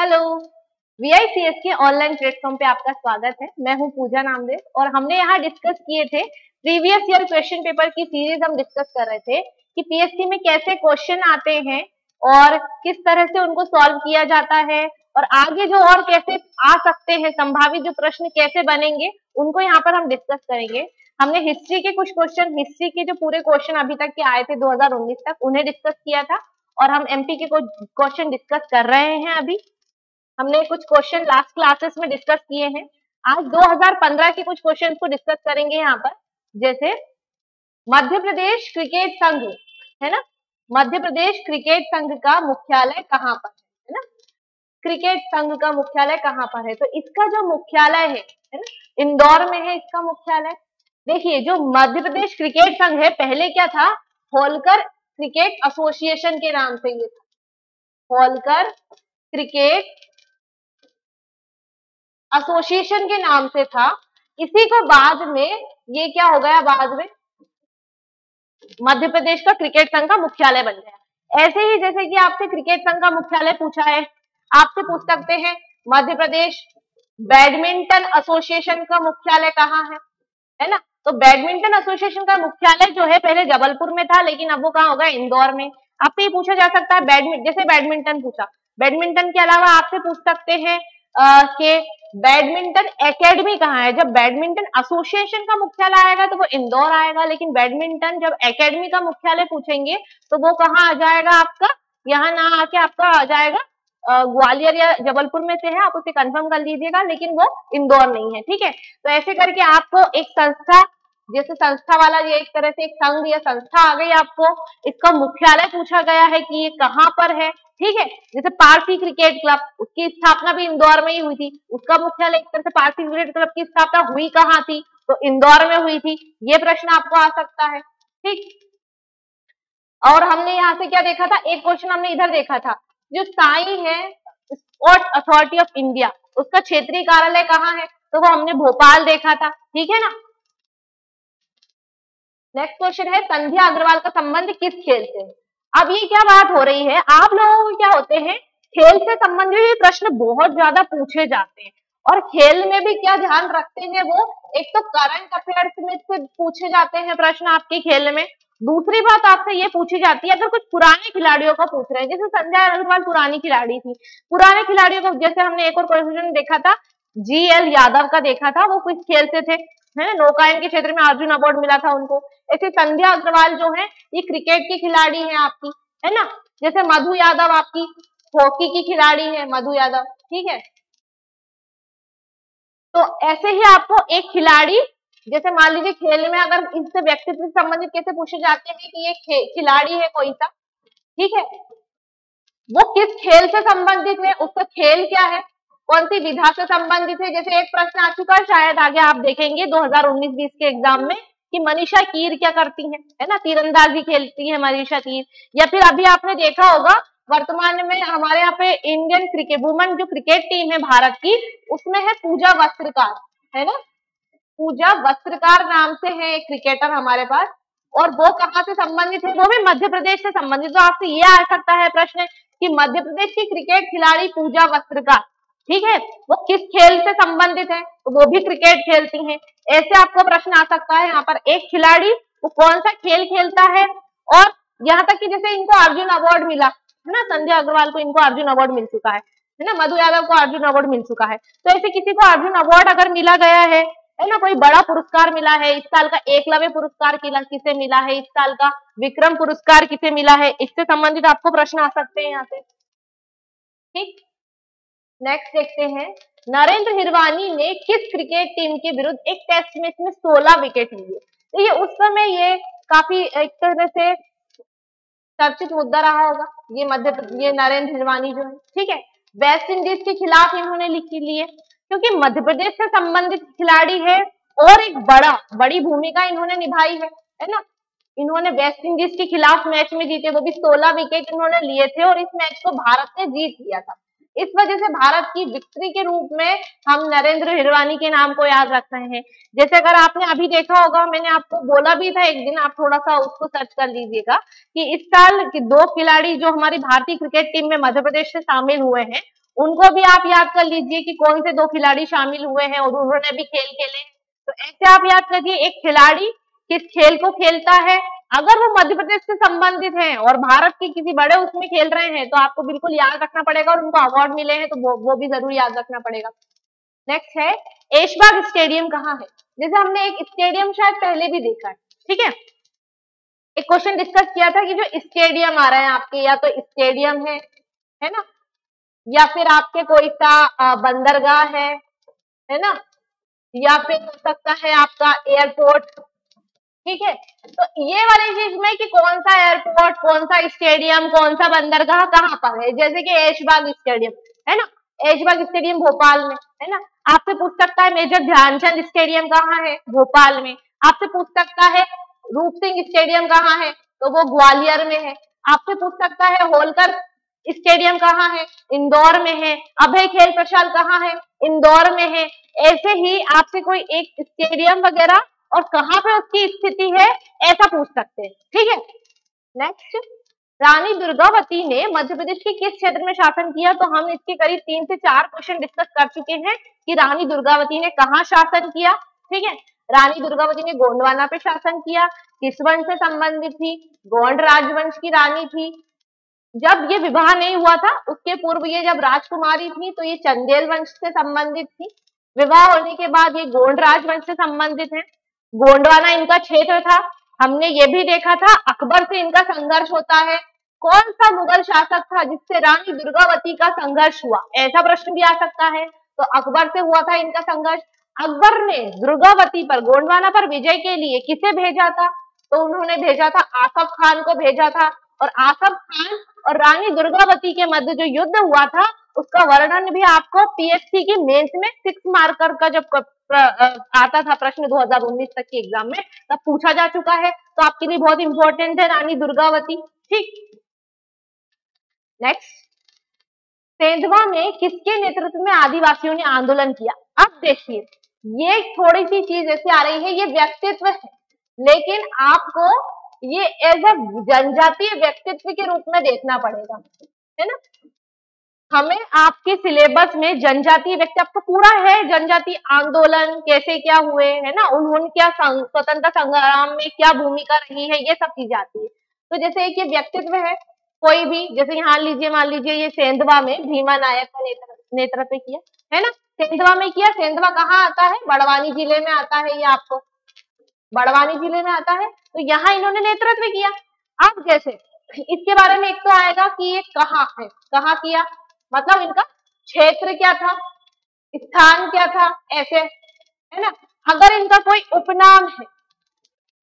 Hello. VICS के online platform पे आपका स्वागत है। मैं हूं पूजा नामदेव और हमने यहाँ डिस्कस किए थे प्रीवियस ईयर क्वेश्चन पेपर की सीरीज। हम डिस्कस कर रहे थे कि पीएससी में कैसे क्वेश्चन आते हैं और किस तरह से उनको सॉल्व किया जाता है और आगे जो और कैसे आ सकते हैं, संभावित जो प्रश्न कैसे बनेंगे उनको यहाँ पर हम डिस्कस करेंगे। हमने हिस्ट्री के कुछ क्वेश्चन, हिस्ट्री के जो पूरे क्वेश्चन अभी तक के आए थे 2019 तक, उन्हें डिस्कस किया था और हम एमपी के कुछ क्वेश्चन डिस्कस कर रहे हैं। अभी हमने कुछ क्वेश्चन लास्ट क्लासेस में डिस्कस किए हैं। आज 2015 के कुछ क्वेश्चन को डिस्कस करेंगे यहाँ पर। जैसे मध्य प्रदेश क्रिकेट संघ है ना, मध्य प्रदेश क्रिकेट संघ का मुख्यालय कहाँ पर है ना, क्रिकेट संघ का मुख्यालय कहाँ पर है? तो इसका जो मुख्यालय है ना, इंदौर में है इसका मुख्यालय। देखिए, जो मध्य प्रदेश क्रिकेट संघ है पहले क्या था, होलकर क्रिकेट एसोसिएशन के नाम से ये था, होलकर क्रिकेट एसोसिएशन के नाम से था। इसी को बाद में ये क्या हो गया, बाद में मध्य प्रदेश का क्रिकेट संघ का मुख्यालय बन गया। ऐसे ही जैसे कि आपसे क्रिकेट संघ का मुख्यालय पूछा है, आपसे पूछ सकते हैं मध्य प्रदेश बैडमिंटन एसोसिएशन का मुख्यालय कहाँ है ना। तो बैडमिंटन एसोसिएशन का मुख्यालय जो है पहले जबलपुर में था, लेकिन अब वो कहाँ हो गया, इंदौर में। आपसे ये पूछा जा सकता है जैसे बैडमिंटन पूछा, बैडमिंटन के अलावा आपसे पूछ सकते हैं कि बैडमिंटन एकेडमी कहाँ है। जब बैडमिंटन एसोसिएशन का मुख्यालय आएगा तो वो इंदौर आएगा, लेकिन बैडमिंटन जब एकेडमी का मुख्यालय पूछेंगे तो वो कहाँ आ जाएगा, आपका यहाँ ना आके आपका आ जाएगा ग्वालियर या जबलपुर में से है, आप उसे कंफर्म कर लीजिएगा, लेकिन वो इंदौर नहीं है। ठीक है, तो ऐसे करके आपको एक संस्था, जैसे संस्था वाला ये एक तरह से एक संघ या संस्था आ गई, आपको इसका मुख्यालय पूछा गया है कि ये कहाँ पर है। ठीक है, जैसे पारसी क्रिकेट क्लब, उसकी स्थापना भी इंदौर में ही हुई थी, उसका मुख्यालय एक तरह से पारसी क्रिकेट क्लब की स्थापना हुई कहाँ थी, तो इंदौर में हुई थी। ये प्रश्न आपको आ सकता है। ठीक, और हमने यहाँ से क्या देखा था, एक क्वेश्चन हमने इधर देखा था, जो साई है स्पोर्ट्स अथॉरिटी ऑफ इंडिया, उसका क्षेत्रीय कार्यालय कहाँ है, तो वो हमने भोपाल देखा था। ठीक है ना। नेक्स्ट क्वेश्चन है संध्या अग्रवाल का संबंध किस खेल से? अब ये क्या बात हो रही है, आप लोगों को क्या होते हैं, खेल से संबंधित भी प्रश्न बहुत ज्यादा पूछे जाते हैं और खेल में भी क्या ध्यान रखते हैं वो, एक तो करंट अफेयर्स में से पूछे जाते हैं प्रश्न आपके खेल में। दूसरी बात आपसे ये पूछी जाती है, अगर कुछ पुराने खिलाड़ियों को पूछ रहे हैं, जैसे संध्या अग्रवाल पुरानी खिलाड़ी थी, पुराने खिलाड़ियों को, जैसे हमने एक और क्वेश्चन देखा था GL यादव का देखा था, वो किस खेल से थे, है नौकायन के क्षेत्र में अर्जुन अवार्ड मिला था उनको। ऐसे संध्या अग्रवाल जो है ये क्रिकेट की खिलाड़ी है आपकी, है ना। जैसे मधु यादव आपकी हॉकी की खिलाड़ी है, मधु यादव। ठीक है, तो ऐसे ही आपको एक खिलाड़ी, जैसे मान लीजिए खेल में अगर इससे व्यक्तित्व से संबंधित कैसे पूछे जाते हैं कि ये खिलाड़ी है कोई सा, ठीक है, वो किस खेल से संबंधित है, उसका खेल क्या है, कौन सी विधा से संबंधित है। जैसे एक प्रश्न आ चुका है, शायद आगे आप देखेंगे 2019-20 के एग्जाम में, कि मनीषा कीर क्या करती है ना, तीरंदाजी खेलती है मनीषा कीर। या फिर अभी आपने देखा होगा वर्तमान में हमारे यहाँ पे इंडियन क्रिकेट वुमेन जो क्रिकेट टीम है भारत की, उसमें है पूजा वस्त्रकार, है ना, पूजा वस्त्रकार नाम से है एक क्रिकेटर हमारे पास, और वो कहाँ से संबंधित है, वो भी मध्य प्रदेश से संबंधित। तो आपसे ये आ सकता है प्रश्न कि मध्य प्रदेश की क्रिकेट खिलाड़ी पूजा वस्त्रकार, ठीक है, वो किस खेल से संबंधित है, तो वो भी क्रिकेट खेलती हैं। ऐसे आपको प्रश्न आ सकता है यहाँ पर, एक खिलाड़ी वो कौन सा खेल खेलता है, और यहाँ तक कि जैसे इनको अर्जुन अवार्ड मिला है ना, संध्या अग्रवाल को इनको अर्जुन अवार्ड मिल चुका है ना, मधु यादव को अर्जुन अवार्ड मिल चुका है। तो ऐसे किसी को अर्जुन अवार्ड अगर मिला गया है ना, कोई बड़ा पुरस्कार मिला है, इस साल का एकलव्य पुरस्कार किसे मिला है, इस साल का विक्रम पुरस्कार किसे मिला है, इससे संबंधित आपको प्रश्न आ सकते हैं यहाँ से। ठीक, नेक्स्ट देखते हैं, नरेंद्र हिरवानी ने किस क्रिकेट टीम के विरुद्ध एक टेस्ट मैच में 16 विकेट लिए? तो ये उस समय ये काफी एक तरह से चर्चित मुद्दा रहा होगा, ये नरेंद्र हिरवानी जो है, ठीक है, वेस्ट इंडीज के खिलाफ इन्होंने लिए, क्योंकि मध्य प्रदेश से संबंधित खिलाड़ी है और एक बड़ी भूमिका इन्होंने निभाई है ना। इन्होंने वेस्ट इंडीज के खिलाफ मैच में जीते, वो भी 16 विकेट इन्होंने लिए थे और इस मैच को भारत ने जीत लिया था। इस वजह से भारत की विक्ट्री के रूप में हम नरेंद्र हिरवानी के नाम को याद रख रहे हैं। जैसे अगर आपने अभी देखा होगा, मैंने आपको बोला भी था एक दिन, आप थोड़ा सा उसको सर्च कर लीजिएगा, कि इस साल के 2 खिलाड़ी जो हमारी भारतीय क्रिकेट टीम में मध्य प्रदेश से शामिल हुए हैं, उनको भी आप याद कर लीजिए कि कौन से 2 खिलाड़ी शामिल हुए हैं और उन्होंने भी खेल खेले हैं। तो ऐसे आप याद करिए एक खिलाड़ी किस खेल को खेलता है, अगर वो मध्य प्रदेश से संबंधित हैं और भारत के किसी बड़े उसमें खेल रहे हैं तो आपको बिल्कुल याद रखना पड़ेगा, और उनको अवार्ड मिले हैं तो वो भी जरूर याद रखना पड़ेगा। नेक्स्ट है ऐशबाग स्टेडियम कहाँ है। जैसे हमने एक स्टेडियम शायद पहले भी देखा है, ठीक है, एक क्वेश्चन डिस्कस किया था कि जो स्टेडियम आ रहा है आपके, या तो स्टेडियम है ना, या फिर आपके कोई सा बंदरगाह है ना, या फिर हो सकता है आपका एयरपोर्ट, ठीक है। तो ये वाली चीज में कि कौन सा एयरपोर्ट, कौन सा स्टेडियम, कौन सा बंदरगाह कहाँ पर है, जैसे कि ऐशबाग स्टेडियम है ना, ऐशबाग स्टेडियम भोपाल में है ना। आपसे पूछ सकता है मेजर ध्यानचंद स्टेडियम कहाँ है, भोपाल में। आपसे पूछ सकता है रूप सिंह स्टेडियम कहाँ है, तो वो ग्वालियर में है। आपसे पूछ सकता है होलकर स्टेडियम कहाँ है, इंदौर में है। अभय खेल प्रशाल कहाँ है, इंदौर में है। ऐसे ही आपसे कोई एक स्टेडियम वगैरह और कहाँ पे उसकी स्थिति है ऐसा पूछ सकते हैं, ठीक है। नेक्स्ट, रानी दुर्गावती ने मध्य प्रदेश के किस क्षेत्र में शासन किया। तो हम इसके करीब 3 से 4 क्वेश्चन डिस्कस कर चुके हैं कि रानी दुर्गावती ने कहाँ शासन किया, ठीक है। रानी दुर्गावती ने गोंडवाना पे शासन किया, किस वंश से संबंधित थी, गोंड राजवंश की रानी थी। जब ये विवाह नहीं हुआ था उसके पूर्व ये जब राजकुमारी थी तो ये चंदेल वंश से संबंधित थी। विवाह होने के बाद ये गोंड राजवंश से संबंधित है। गोंडवाना इनका क्षेत्र था। हमने ये भी देखा था अकबर से इनका संघर्ष होता है। कौन सा मुगल शासक था जिससे रानी दुर्गावती का संघर्ष हुआ, ऐसा प्रश्न भी आ सकता है। तो अकबर से हुआ था इनका संघर्ष। अकबर ने दुर्गावती पर, गोंडवाना पर विजय के लिए किसे भेजा था, तो उन्होंने भेजा था आसफ खान को भेजा था। और आसफ खान और रानी दुर्गावती के मध्य जो युद्ध हुआ था उसका वर्णन भी आपको पीएससी की मेंस में 6 मार्कर का जब आता था प्रश्न 2019 तक की एग्जाम में, तब पूछा जा चुका है। तो आपके लिए बहुत इंपॉर्टेंट है रानी दुर्गावती, ठीक। नेक्स्ट, सेंधवा में किसके नेतृत्व में आदिवासियों ने आंदोलन किया। अब देखिए ये थोड़ी सी चीज ऐसे आ रही है, ये व्यक्तित्व है लेकिन आपको ये एज अ जनजातीय व्यक्तित्व के रूप में देखना पड़ेगा, है ना। हमें आपके सिलेबस में जनजातीय व्यक्ति आपको पूरा है, जनजातीय आंदोलन कैसे क्या हुए, है ना, उन्होंने क्या स्वतंत्रता संग्राम में क्या भूमिका रही है, ये सब चीजें आती है। तो जैसे एक ये व्यक्तित्व है कोई भी, जैसे यहाँ लीजिए, मान लीजिए ये सेंधवा में भीमा नायक का नेतृत्व किया, है ना। सेंधवा में किया, सेंधवा कहाँ आता है, बड़वानी जिले में आता है, ये आपको बड़वानी जिले में आता है। तो यहाँ इन्होंने नेतृत्व किया। अब जैसे इसके बारे में एक तो आएगा कि ये कहाँ है, कहाँ किया, मतलब इनका क्षेत्र क्या था, स्थान क्या था, ऐसे, है ना। अगर इनका कोई उपनाम है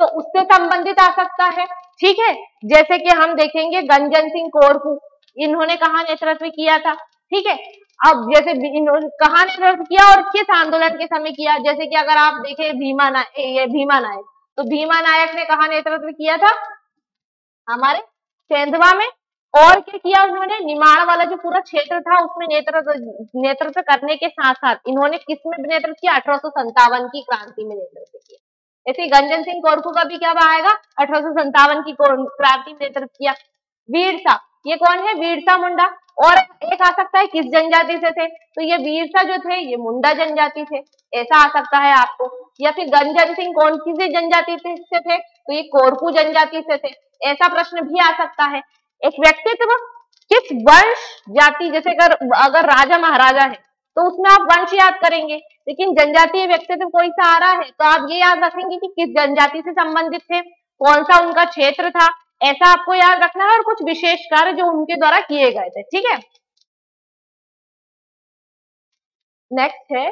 तो उससे संबंधित आ सकता है, ठीक है। जैसे कि हम देखेंगे गंजन सिंह कोरकू, इन्होंने कहाँ नेतृत्व किया था, ठीक है। अब जैसे इन्होंने कहाँ नेतृत्व किया और किस आंदोलन के समय किया, जैसे कि अगर आप देखें भीमा नायक, तो भीमा नायक ने कहाँ नेतृत्व किया था, हमारे सेंधवा में। और क्या किया उन्होंने, निमाड़ वाला जो पूरा क्षेत्र था उसमें नेतृत्व करने के साथ साथ इन्होंने किसमें नेतृत्व किया, 1857 की क्रांति में नेतृत्व किया। ऐसे गंजन सिंह कोरकू का भी क्या आएगा, 1857 की क्रांति में नेतृत्व किया। वीरसा, ये कौन है, वीरसा मुंडा। और एक आ सकता है किस जनजाति से थे, तो ये वीरसा जो थे ये मुंडा जनजाति थे, ऐसा आ सकता है आपको। या फिर गंजन सिंह कौन सी जनजाति से थे, तो ये कोरकू जनजाति से थे, ऐसा प्रश्न भी आ सकता है। एक व्यक्तित्व किस वंश जाति, जैसे अगर राजा महाराजा है तो उसमें आप वंश याद करेंगे, लेकिन जनजातीय व्यक्तित्व कोई सा आ रहा है तो आप ये याद रखेंगे कि किस जनजाति से संबंधित थे, कौन सा उनका क्षेत्र था, ऐसा आपको याद रखना है। और कुछ विशेष कार्य जो उनके द्वारा किए गए थे, ठीक है। नेक्स्ट है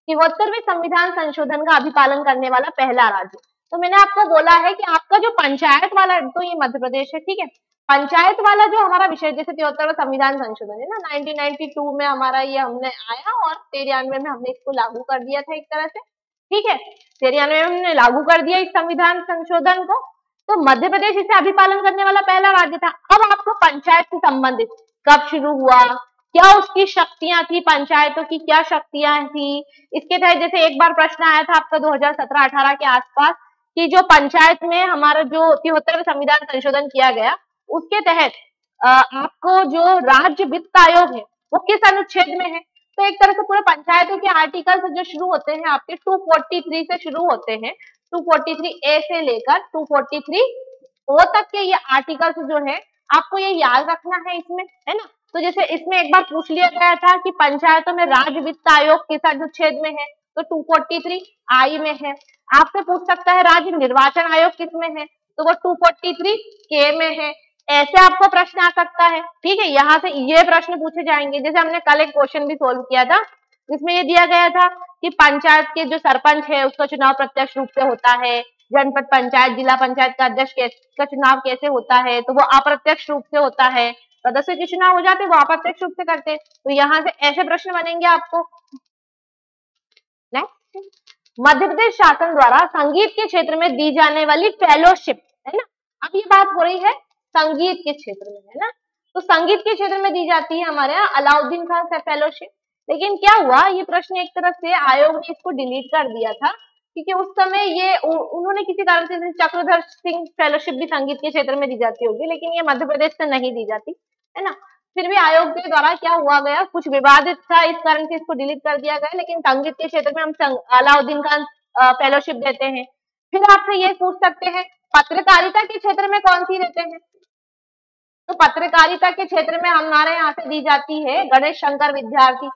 73वें संविधान संशोधन का अभिपालन करने वाला पहला राज्य। तो मैंने आपको बोला है कि आपका जो पंचायत वाला, तो ये मध्य प्रदेश है, ठीक है। पंचायत वाला जो हमारा विषय, जैसे 73वां संविधान संशोधन है ना, 1992 में हमारा ये हमने आया और 93 में हमने इसको लागू कर दिया था एक तरह से, ठीक है। 93 में हमने लागू कर दिया इस संविधान संशोधन को। तो मध्य प्रदेश इसे अभिपालन करने वाला पहला राज्य था। अब आपको पंचायत से संबंधित कब शुरू हुआ, क्या उसकी शक्तियां थी, पंचायतों की क्या शक्तियां थी, इसके तहत जैसे एक बार प्रश्न आया था आपका 2017-18 के आसपास कि जो पंचायत में हमारा जो 73वें संविधान संशोधन किया गया उसके तहत आपको जो राज्य वित्त आयोग है वो किस अनुच्छेद में है। तो एक तरह से पूरे पंचायतों के आर्टिकल जो शुरू होते हैं आपके 243 से शुरू होते हैं, 243A से लेकर 243O तक के ये आर्टिकल्स जो है आपको ये याद रखना है इसमें, है ना। तो जैसे इसमें एक बार पूछ लिया गया था कि पंचायतों में राज्य वित्त आयोग किस अनुच्छेद में है, तो 243I में है। आपसे पूछ सकता है राज्य निर्वाचन आयोग किस में है, तो वो 243K में है। ऐसे आपको प्रश्न आ सकता है, ठीक है। यहाँ से ये प्रश्न पूछे जाएंगे। जैसे हमने कल एक क्वेश्चन भी सोल्व किया था, जिसमें ये दिया गया था कि पंचायत के जो सरपंच है उसका चुनाव प्रत्यक्ष रूप से होता है, जनपद पंचायत जिला पंचायत का अध्यक्ष का चुनाव कैसे होता है, तो वो अप्रत्यक्ष रूप से होता है। सदस्य के चुनाव हो जाते हैं वो अप्रत्यक्ष रूप से करते हैं। तो यहाँ से ऐसे प्रश्न बनेंगे आपको। नेक्स्ट, मध्य प्रदेश शासन द्वारा संगीत के क्षेत्र में दी जाने वाली फेलोशिप, है ना। अब ये बात हो रही है संगीत के क्षेत्र में, है ना। तो संगीत के क्षेत्र में दी जाती है हमारे यहाँ अलाउद्दीन खान फेलोशिप। लेकिन क्या हुआ, ये प्रश्न एक तरह से आयोग ने इसको डिलीट कर दिया था, क्योंकि उस समय ये उन्होंने किसी कारण से चक्रधर सिंह फेलोशिप भी संगीत के क्षेत्र में दी जाती होगी, लेकिन ये मध्य प्रदेश से नहीं दी जाती, है ना। फिर भी आयोग के द्वारा क्या हुआ गया, कुछ विवादित था, इस कारण से इसको डिलीट कर दिया गया। लेकिन संगीत के क्षेत्र में हम अलाउद्दीन खान फेलोशिप देते हैं। फिर आपसे ये पूछ सकते हैं पत्रकारिता के क्षेत्र में कौन सी देते हैं, तो पत्रकारिता के क्षेत्र में हमारे यहाँ से दी जाती है गणेश शंकर विद्यार्थी,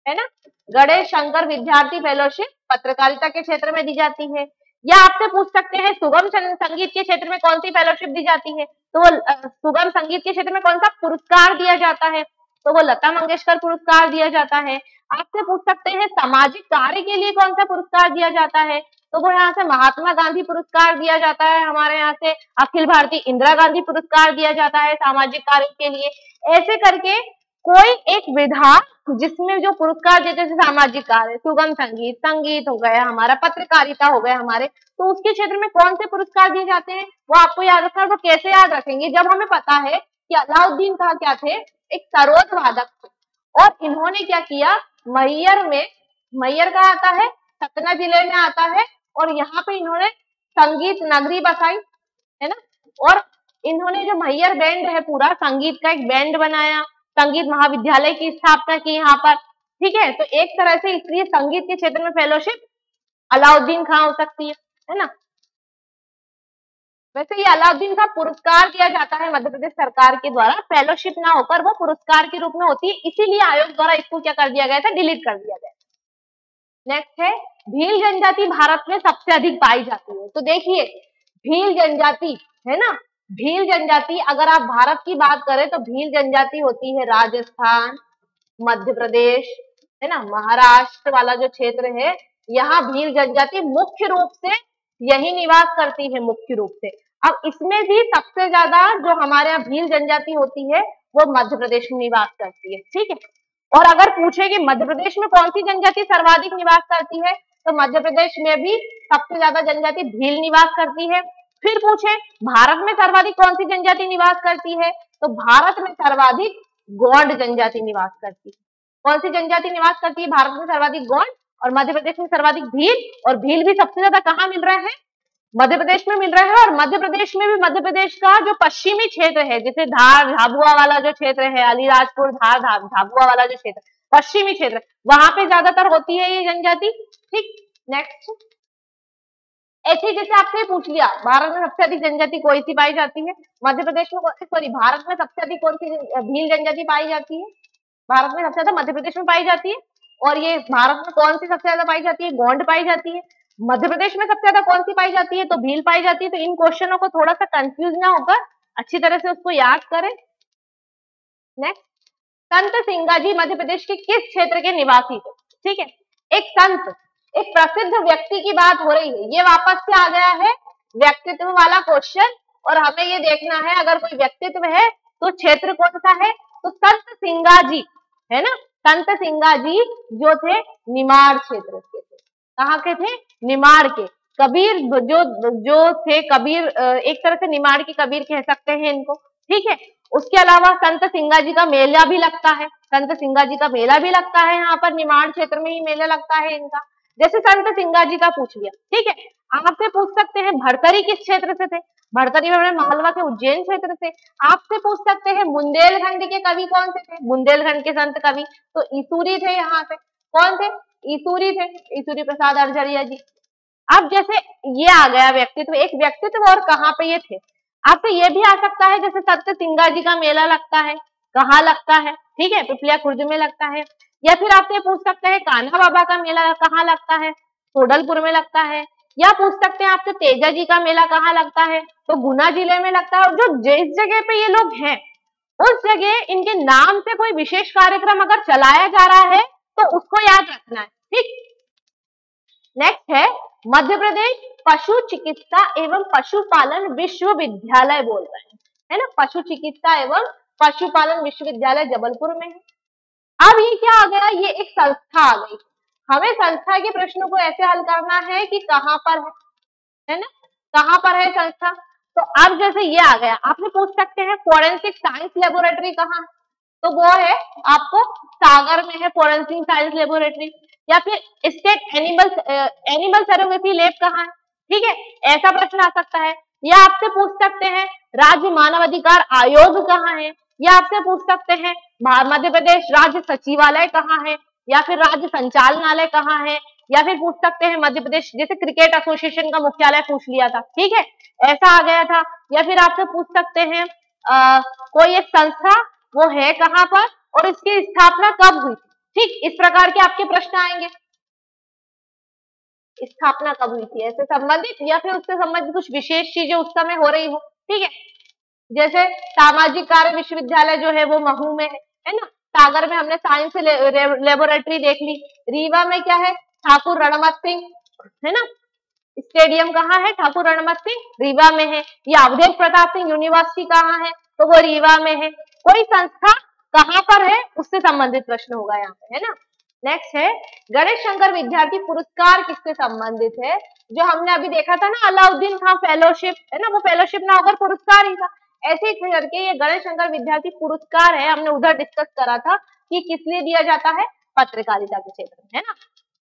है ना। गणेश शंकर विद्यार्थी फेलोशिप पत्रकारिता के क्षेत्र में दी जाती है। या आपसे पूछ सकते हैं सुगम संगीत के क्षेत्र में कौन सी फेलोशिप दी जाती है, तो सुगम संगीत के क्षेत्र में कौन सा पुरस्कार दिया जाता है, तो वो लता मंगेशकर पुरस्कार दिया जाता है। आपसे पूछ सकते हैं सामाजिक कार्य के लिए कौन सा पुरस्कार दिया जाता है, तो वो यहाँ से महात्मा गांधी पुरस्कार दिया जाता है। हमारे यहाँ से अखिल भारतीय इंदिरा गांधी पुरस्कार दिया जाता है सामाजिक कार्य के लिए। ऐसे करके कोई एक विधा जिसमें जो पुरस्कार देते थे सामाजिक कार्य, सुगम संगीत, संगीत हो गया हमारा, पत्रकारिता हो गया हमारे, तो उसके क्षेत्र में कौन से पुरस्कार दिए जाते हैं वो आपको याद रखना है। वो कैसे याद रखेंगे, जब हमें पता है कि अलाउद्दीन खान क्या थे, एक सरोद वादक थे, और इन्होंने क्या किया, मैहर में, मैहर कहाँ आता है, सतना जिले में आता है, और यहाँ पे इन्होंने संगीत नगरी बसाई, है ना। और इन्होंने जो मैहर बैंड है पूरा संगीत का एक बैंड बनाया, संगीत महाविद्यालय की स्थापना की यहाँ पर, ठीक है। तो एक तरह से इसलिए संगीत के क्षेत्र में फेलोशिप अलाउद्दीन खान हो सकती है ना। वैसे ये अलाउद्दीन खान पुरस्कार दिया जाता है मध्य प्रदेश सरकार के द्वारा, फेलोशिप ना होकर वो पुरस्कार के रूप में होती है, इसीलिए आयोग द्वारा इसको क्या कर दिया गया था, डिलीट कर दिया गया। नेक्स्ट है भील जनजाति भारत में सबसे अधिक पाई जाती है। तो देखिए भील जनजाति, है ना, भील जनजाति अगर आप भारत की बात करें तो भील जनजाति होती है राजस्थान, मध्य प्रदेश, है ना, महाराष्ट्र वाला जो क्षेत्र है, यहाँ भील जनजाति मुख्य रूप से यही निवास करती है मुख्य रूप से। अब इसमें भी सबसे ज्यादा जो हमारे यहाँ भील जनजाति होती है वो मध्य प्रदेश में निवास करती है, ठीक है। और अगर पूछे कि मध्य प्रदेश में कौन सी जनजाति सर्वाधिक निवास करती है, तो मध्य प्रदेश में भी सबसे ज्यादा जनजाति भील निवास करती है। फिर पूछे भारत में सर्वाधिक कौन सी जनजाति निवास करती है, तो भारत में सर्वाधिक गोंड जनजाति निवास करती है। कौन सी जनजाति निवास करती है भारत में सर्वाधिक, गोंड, और मध्य प्रदेश में सर्वाधिक भील। और भील भी सबसे ज्यादा कहाँ मिल रहे हैं, मध्य प्रदेश में मिल रहे हैं। और मध्य प्रदेश में भी मध्य प्रदेश का जो पश्चिमी क्षेत्र है, जैसे धार झाबुआ वाला जो क्षेत्र है, अलीराजपुर धार झाबुआ वाला जो क्षेत्र, पश्चिमी क्षेत्र, वहां पे ज्यादातर होती है ये जनजाति, ठीक। नेक्स्ट, ऐसे जैसे आपसे पूछ लिया भारत में सबसे अधिक जनजाति कौन सी पाई जाती है, मध्य प्रदेश में, सॉरी भारत में सबसे अधिक कौन सी भील जनजाति पाई जाती है, भारत में सबसे ज्यादा मध्य प्रदेश में पाई जाती है। और ये भारत में कौन सी सबसे ज्यादा पाई जाती है, गोंड पाई जाती है। मध्य प्रदेश में सबसे ज्यादा कौन सी पाई जाती है, तो भील पाई जाती है। तो इन क्वेश्चनों को थोड़ा सा कंफ्यूज ना होकर अच्छी तरह से उसको याद करें। नेक्स्ट, संत सिंगा जी मध्य प्रदेश के किस क्षेत्र के निवासी थे, ठीक है। एक संत, एक प्रसिद्ध व्यक्ति की बात हो रही है, ये वापस से आ गया है व्यक्तित्व वाला क्वेश्चन, और हमें ये देखना है अगर कोई व्यक्तित्व है तो क्षेत्र कौन सा है, तो संत सिंगा जी, है ना। संत सिंगा जी जो थे निमाड़ क्षेत्र के थे, कहाँ के थे, निमाड़ के। कबीर जो थे कबीर, एक तरह से निमाड़ के कबीर कह सकते हैं इनको, ठीक है। उसके अलावा संत सिंगा जी का मेला भी लगता है, संत सिंगा जी का मेला भी लगता है यहाँ पर, निमाड़ क्षेत्र में ही मेला लगता है इनका। जैसे संत सिंगा जी का पूछ लिया, ठीक है। आपसे पूछ सकते हैं भरतरी किस क्षेत्र से थे, भरतरी में मालवा के उज्जैन क्षेत्र से। आपसे पूछ सकते हैं बुंदेलखंड के कवि कौन से थे, बुंदेलखंड के संत कवि तो ईसुरी थे। यहाँ पे कौन थे, ईसुरी थे, ईसुरी प्रसाद अर्जरिया जी। अब जैसे ये आ गया व्यक्तित्व, एक व्यक्तित्व और कहाँ पे ये थे। आपसे ये भी आ सकता है जैसे संत सिंगा जी का मेला लगता है, कहाँ लगता है, ठीक है, पिपलिया खुर्द में लगता है। या फिर आपसे पूछ सकते हैं कान्हा बाबा का मेला कहाँ लगता है, सोडलपुर में लगता है। या पूछ सकते हैं आपसे तेजा जी का मेला कहाँ लगता है, तो गुना जिले में लगता है। और जो जिस जगह पे ये लोग हैं उस जगह इनके नाम से कोई विशेष कार्यक्रम अगर चलाया जा रहा है तो उसको याद रखना है, ठीक। नेक्स्ट है मध्य प्रदेश पशु चिकित्सा एवं पशुपालन विश्वविद्यालय बोल रहे हैं, है ना। पशु चिकित्सा एवं पशुपालन विश्वविद्यालय जबलपुर में है। अब ये क्या आ गया, ये एक संस्था आ गई। हमें संस्था के प्रश्नों को ऐसे हल करना है कि कहाँ पर है ना, कहाँ पर है संस्था। तो अब जैसे ये आ गया, आपने पूछ सकते हैं फोरेंसिक साइंस लेबोरेटरी कहाँ है, तो वो है आपको सागर में है फोरेंसिक साइंस लेबोरेटरी। या फिर स्टेट एनिमल सरोगेसी लैब कहाँ है, ठीक है, ऐसा प्रश्न आ सकता है। या आपसे पूछ सकते हैं राज्य मानव अधिकार आयोग कहाँ है, या आपसे पूछ सकते हैं मध्य प्रदेश राज्य सचिवालय कहाँ है, या फिर राज्य संचालनालय कहाँ है। या फिर पूछ सकते हैं मध्य प्रदेश, जैसे क्रिकेट एसोसिएशन का मुख्यालय पूछ लिया था, ठीक है, ऐसा आ गया था। या फिर आपसे पूछ सकते हैं कोई एक संस्था वो है कहाँ पर और इसकी स्थापना कब हुई, ठीक, इस प्रकार के आपके प्रश्न आएंगे। स्थापना कब हुई थी ऐसे संबंधित, या फिर उससे संबंधित कुछ विशेष चीजें उस समय हो रही हो, ठीक है। जैसे सामाजिक कार्य विश्वविद्यालय जो है वो महू में है ना। सागर में हमने साइंस लेबोरेटरी देख ली। रीवा में क्या है, ठाकुर रणमत सिंह, है ना। स्टेडियम कहाँ है, ठाकुर रणमत सिंह रीवा में है। ये अवधेश प्रताप सिंह यूनिवर्सिटी कहाँ है, तो वो रीवा में है। कोई संस्था कहाँ पर है उससे संबंधित प्रश्न होगा यहाँ पे, है ना। नेक्स्ट है गणेश शंकर विद्यार्थी पुरस्कार किससे संबंधित है, जो हमने अभी देखा था ना अलाउद्दीन खां फेलोशिप, है ना, वो फेलोशिप ना होकर पुरस्कार ही था। ऐसे ही करके ये गणेश शंकर विद्यार्थी पुरस्कार है, हमने उधर डिस्कस करा था कि किस लिए दिया जाता है, पत्रकारिता के क्षेत्र में, है ना।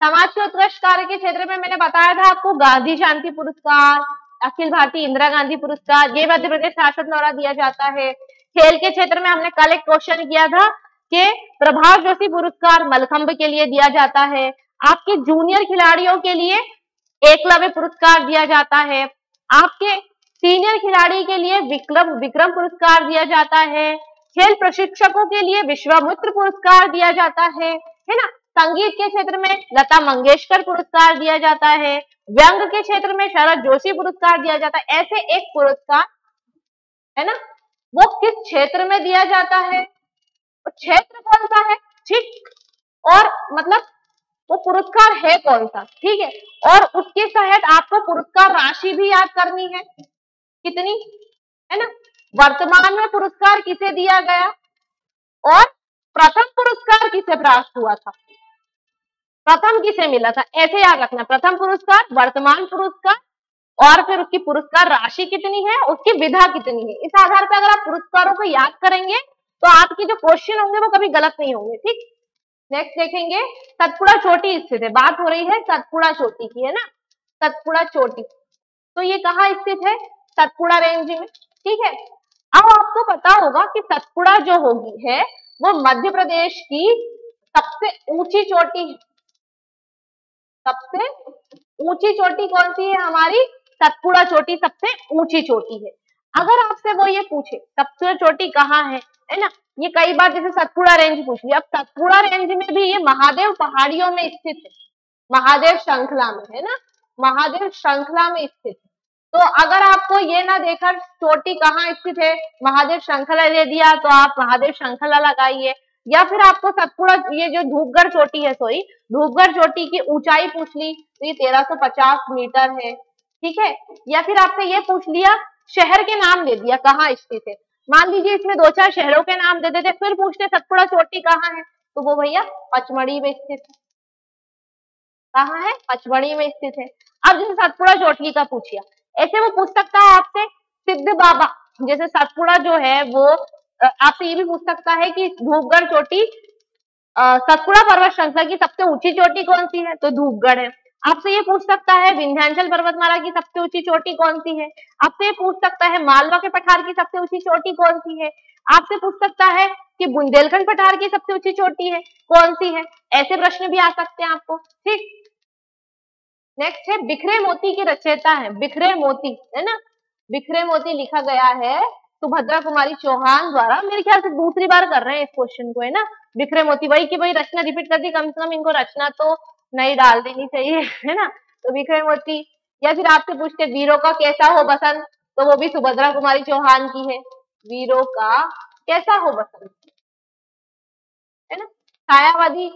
समाज के उत्कृष्ट कार्य के क्षेत्र में मैंने बताया था आपको गांधी शांति पुरस्कार, अखिल भारतीय इंदिरा गांधी पुरस्कार, ये मध्य प्रदेश शासन द्वारा दिया जाता है। खेल के क्षेत्र में हमने कल एक क्वेश्चन किया था कि प्रभाव जोशी पुरस्कार मलखंब के लिए दिया जाता है। आपके जूनियर खिलाड़ियों के लिए एकलव्य पुरस्कार दिया जाता है। आपके सीनियर खिलाड़ी के लिए विक्रम पुरस्कार दिया जाता है। खेल प्रशिक्षकों के लिए विश्वामित्र पुरस्कार दिया जाता है ना। संगीत के क्षेत्र में लता मंगेशकर पुरस्कार दिया जाता है। व्यंग के क्षेत्र में शरद जोशी पुरस्कार दिया जाता है। ऐसे एक पुरस्कार है ना, वो किस क्षेत्र में दिया जाता है, क्षेत्र कौन सा है, ठीक, और मतलब वो पुरस्कार है कौन सा, ठीक है। और उसके तहत आपको पुरस्कार राशि भी याद करनी है, कितनी, है ना। वर्तमान में पुरस्कार किसे दिया गया और प्रथम पुरस्कार किसे प्राप्त हुआ था, प्रथम किसे मिला था, ऐसे याद रखना। प्रथम पुरस्कार, वर्तमान पुरस्कार, और फिर उसकी पुरस्कार राशि कितनी है, उसकी विधा कितनी है। इस आधार पर अगर आप पुरस्कारों को याद करेंगे तो आपके जो क्वेश्चन होंगे वो कभी गलत नहीं होंगे, ठीक। नेक्स्ट देखेंगे सतपुड़ा चोटी स्थित है, बात हो रही है सतपुड़ा चोटी की, है ना। सतपुड़ा चोटी तो ये कहाँ स्थित है, सतपुड़ा रेंज में, ठीक है। अब आपको पता होगा कि सतपुड़ा जो होगी है वो मध्य प्रदेश की सबसे ऊंची चोटी है। सबसे ऊंची चोटी कौन सी है हमारी, सतपुड़ा चोटी सबसे ऊंची चोटी है। अगर आपसे वो ये पूछे सतपुड़ा चोटी कहाँ है ना, ये कई बार जैसे सतपुड़ा रेंज पूछ लिया। अब सतपुड़ा रेंज में भी ये महादेव पहाड़ियों में स्थित है, महादेव श्रृंखला में, है ना, महादेव श्रृंखला में स्थित है। तो अगर आपको ये ना देखकर चोटी कहाँ स्थित है, महादेव श्रृंखला दे दिया तो आप महादेव श्रृंखला लगाइए। या फिर आपको सतपुड़ा ये जो धूपगढ़ चोटी है, सॉरी धूपगढ़ चोटी की ऊंचाई पूछ ली तो ये 1350 मीटर है, ठीक है। या फिर आपसे ये पूछ लिया शहर के नाम दे दिया कहाँ स्थित है, मान लीजिए इसमें 2-4 शहरों के नाम दे देते, फिर पूछते सतपुड़ा चोटी कहाँ है, तो वो भैया पचमढ़ी में स्थित है। कहाँ है, पचमढ़ी में स्थित है। अब जैसे सतपुड़ा चोटी का पूछिया, ऐसे वो पूछ सकता है आपसे सिद्ध बाबा, जैसे सतपुड़ा जो है वो आपसे ये भी पूछ सकता है कि धूपगढ़ चोटी सतपुड़ा पर्वत श्रृंखला की सबसे ऊंची चोटी कौन सी है? तो धूपगढ़ है। आपसे ये पूछ सकता है विंध्याचल पर्वतमाला की सबसे ऊंची चोटी कौन सी है? आपसे ये पूछ सकता है मालवा के पठार की सबसे ऊंची चोटी कौन सी है? आपसे पूछ सकता है कि बुंदेलखंड पठार की सबसे ऊंची चोटी है कौन सी है? ऐसे प्रश्न भी आ सकते हैं आपको। ठीक, नेक्स्ट है बिखरे मोती के रचयिता है, बिखरे मोती है ना, बिखरे मोती लिखा गया है सुभद्रा कुमारी चौहान द्वारा। मेरे ख्याल से दूसरी बार कर रहे हैं इस क्वेश्चन को, है ना, बिखरे मोती, वही की वही रचना रिपीट कर दी, कम से कम इनको रचना तो नहीं डाल देनी चाहिए, है ना। तो बिखरे मोती, या फिर आपसे पूछते वीरों का कैसा हो बसंत, तो वो भी सुभद्रा कुमारी चौहान की है, वीरों का कैसा हो बसंत, है ना। छायावादी,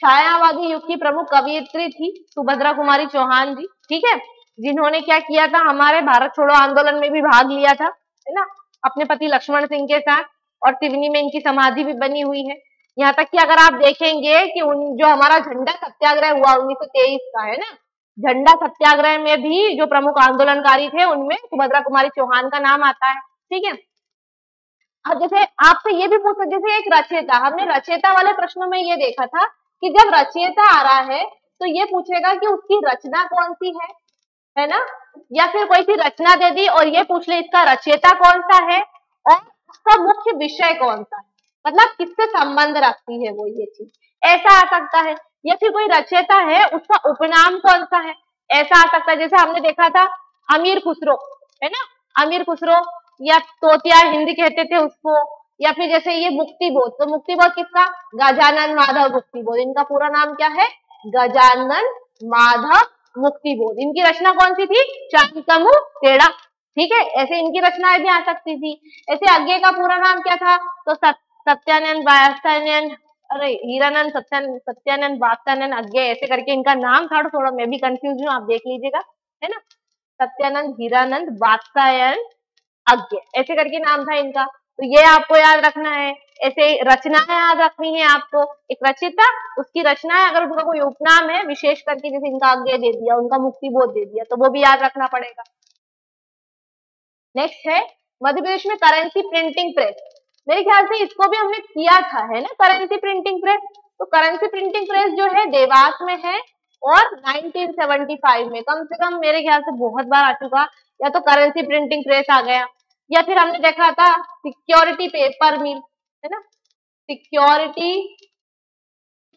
छायावादी युग की प्रमुख कवियत्री थी सुभद्रा कुमारी चौहान जी, ठीक है, जिन्होंने क्या किया था, हमारे भारत छोड़ो आंदोलन में भी भाग लिया था, है ना, अपने पति लक्ष्मण सिंह के साथ, और सिवनी में इनकी समाधि भी बनी हुई है। यहाँ तक कि अगर आप देखेंगे कि उन जो हमारा झंडा सत्याग्रह हुआ 1923 का, है ना, झंडा सत्याग्रह में भी जो प्रमुख आंदोलनकारी थे उनमें सुभद्रा कुमारी चौहान का नाम आता है, ठीक है। अब जैसे आपसे ये भी पूछ सकते, जैसे एक रचयिता, हमने रचयिता वाले प्रश्नों में ये देखा था कि जब रचयिता आ रहा है तो ये पूछेगा कि उसकी रचना कौन सी है ना, या फिर कोई सी रचना दे दी और ये पूछ ले इसका रचयिता कौन सा है और उसका मुख्य विषय कौन सा है, मतलब किससे संबंध रखती है वो, ये चीज ऐसा आ सकता है। या फिर कोई रचयिता है उसका उपनाम कौन सा है, ऐसा आ सकता है। जैसे हमने देखा था अमीर खुसरो, है ना, अमीर खुसरो, या तोतिया हिंद कहते थे उसको, या फिर जैसे ये मुक्तिबोध, तो मुक्तिबोध किसका, गजानन माधव मुक्तिबोध, इनका पूरा नाम क्या है, गजानन माधव मुक्तिबोध। इनकी रचना कौन सी थी, चांद का मुंह टेढ़ा, ठीक है, ऐसे इनकी रचनाएं भी आ सकती थी। ऐसे आगे का पूरा नाम क्या था, तो सत्यानंद वात्स्यायन, अरे हीरानंद सत्यानंद वात्स्यायन अज्ञे, ऐसे करके इनका नाम था, थोड़ा मैं भी कंफ्यूज हूँ, आप देख लीजिएगा, है ना, सत्यानंद हीरानंद वात्स्यायन अज्ञे, ऐसे करके नाम था इनका, तो ये आपको याद रखना है। ऐसे रचनाएं याद रखनी है आपको, एक रचयिता, उसकी रचनाएं, अगर उनका कोई उपनाम है विशेष करके, जैसे इनका अज्ञे दे दिया, उनका मुक्तिबोध दे दिया, तो वो भी याद रखना पड़ेगा। नेक्स्ट है मध्य प्रदेश में करेंसी प्रिंटिंग प्रेस, मेरे ख्याल से इसको भी हमने किया था, है ना, करेंसी प्रिंटिंग प्रेस। तो करेंसी प्रिंटिंग प्रेस जो है देवास में है और 1975 में, कम से कम मेरे ख्याल से बहुत बार आ चुका, या तो करेंसी प्रिंटिंग प्रेस आ गया, या फिर हमने देखा था सिक्योरिटी पेपर मिल, है ना, सिक्योरिटी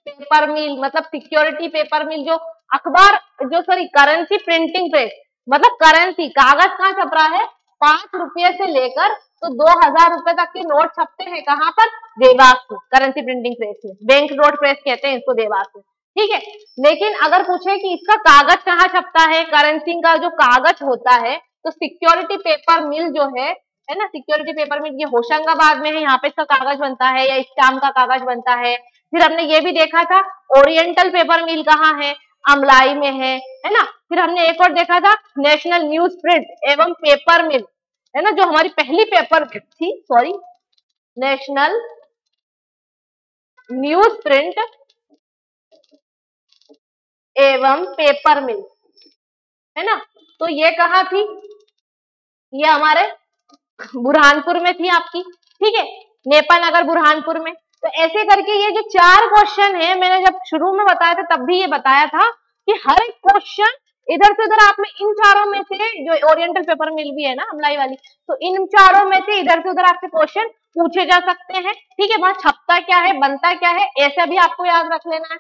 पेपर मिल, मतलब सिक्योरिटी पेपर मिल जो अखबार, जो सॉरी करेंसी प्रिंटिंग प्रेस, मतलब करेंसी कागज कहाँ छप रहा है, 5 रुपये से लेकर तो 2000 रुपए तक के नोट छपते हैं, कहाँ पर, देवास में, करेंसी प्रिंटिंग प्रेस में, बैंक नोट प्रेस कहते हैं इसको देवास में, ठीक है। लेकिन अगर पूछे कि इसका कागज कहाँ छपता है, करेंसी का जो कागज होता है, तो सिक्योरिटी पेपर मिल जो है ना, सिक्योरिटी पेपर मिल ये होशंगाबाद में है, यहाँ पे इसका कागज बनता है, या स्टाम्प का कागज बनता है। फिर हमने ये भी देखा था ओरिएंटल पेपर मिल कहाँ है, अमलाई में है ना। फिर हमने एक और देखा था नेशनल न्यूज प्रिंट एवं पेपर मिल, है ना, जो हमारी पहली पेपर मिल थी, सॉरी, नेशनल न्यूज प्रिंट एवं पेपर मिल, है ना, तो ये कहाँ थी, ये हमारे बुरहानपुर में थी आपकी, ठीक है, नेपाल नगर बुरहानपुर में। तो ऐसे करके ये जो 4 क्वेश्चन है, मैंने जब शुरू में बताया था तब भी ये बताया था कि हर एक क्वेश्चन इधर से उधर आप में इन चारों में से, जो ओरिएंटल पेपर मिल भी है ना अमलाई वाली, तो इन चारों में से इधर से उधर आपसे क्वेश्चन पूछे जा सकते हैं, ठीक है। वहां छपता क्या है, बनता क्या है, ऐसा भी आपको याद रख लेना है।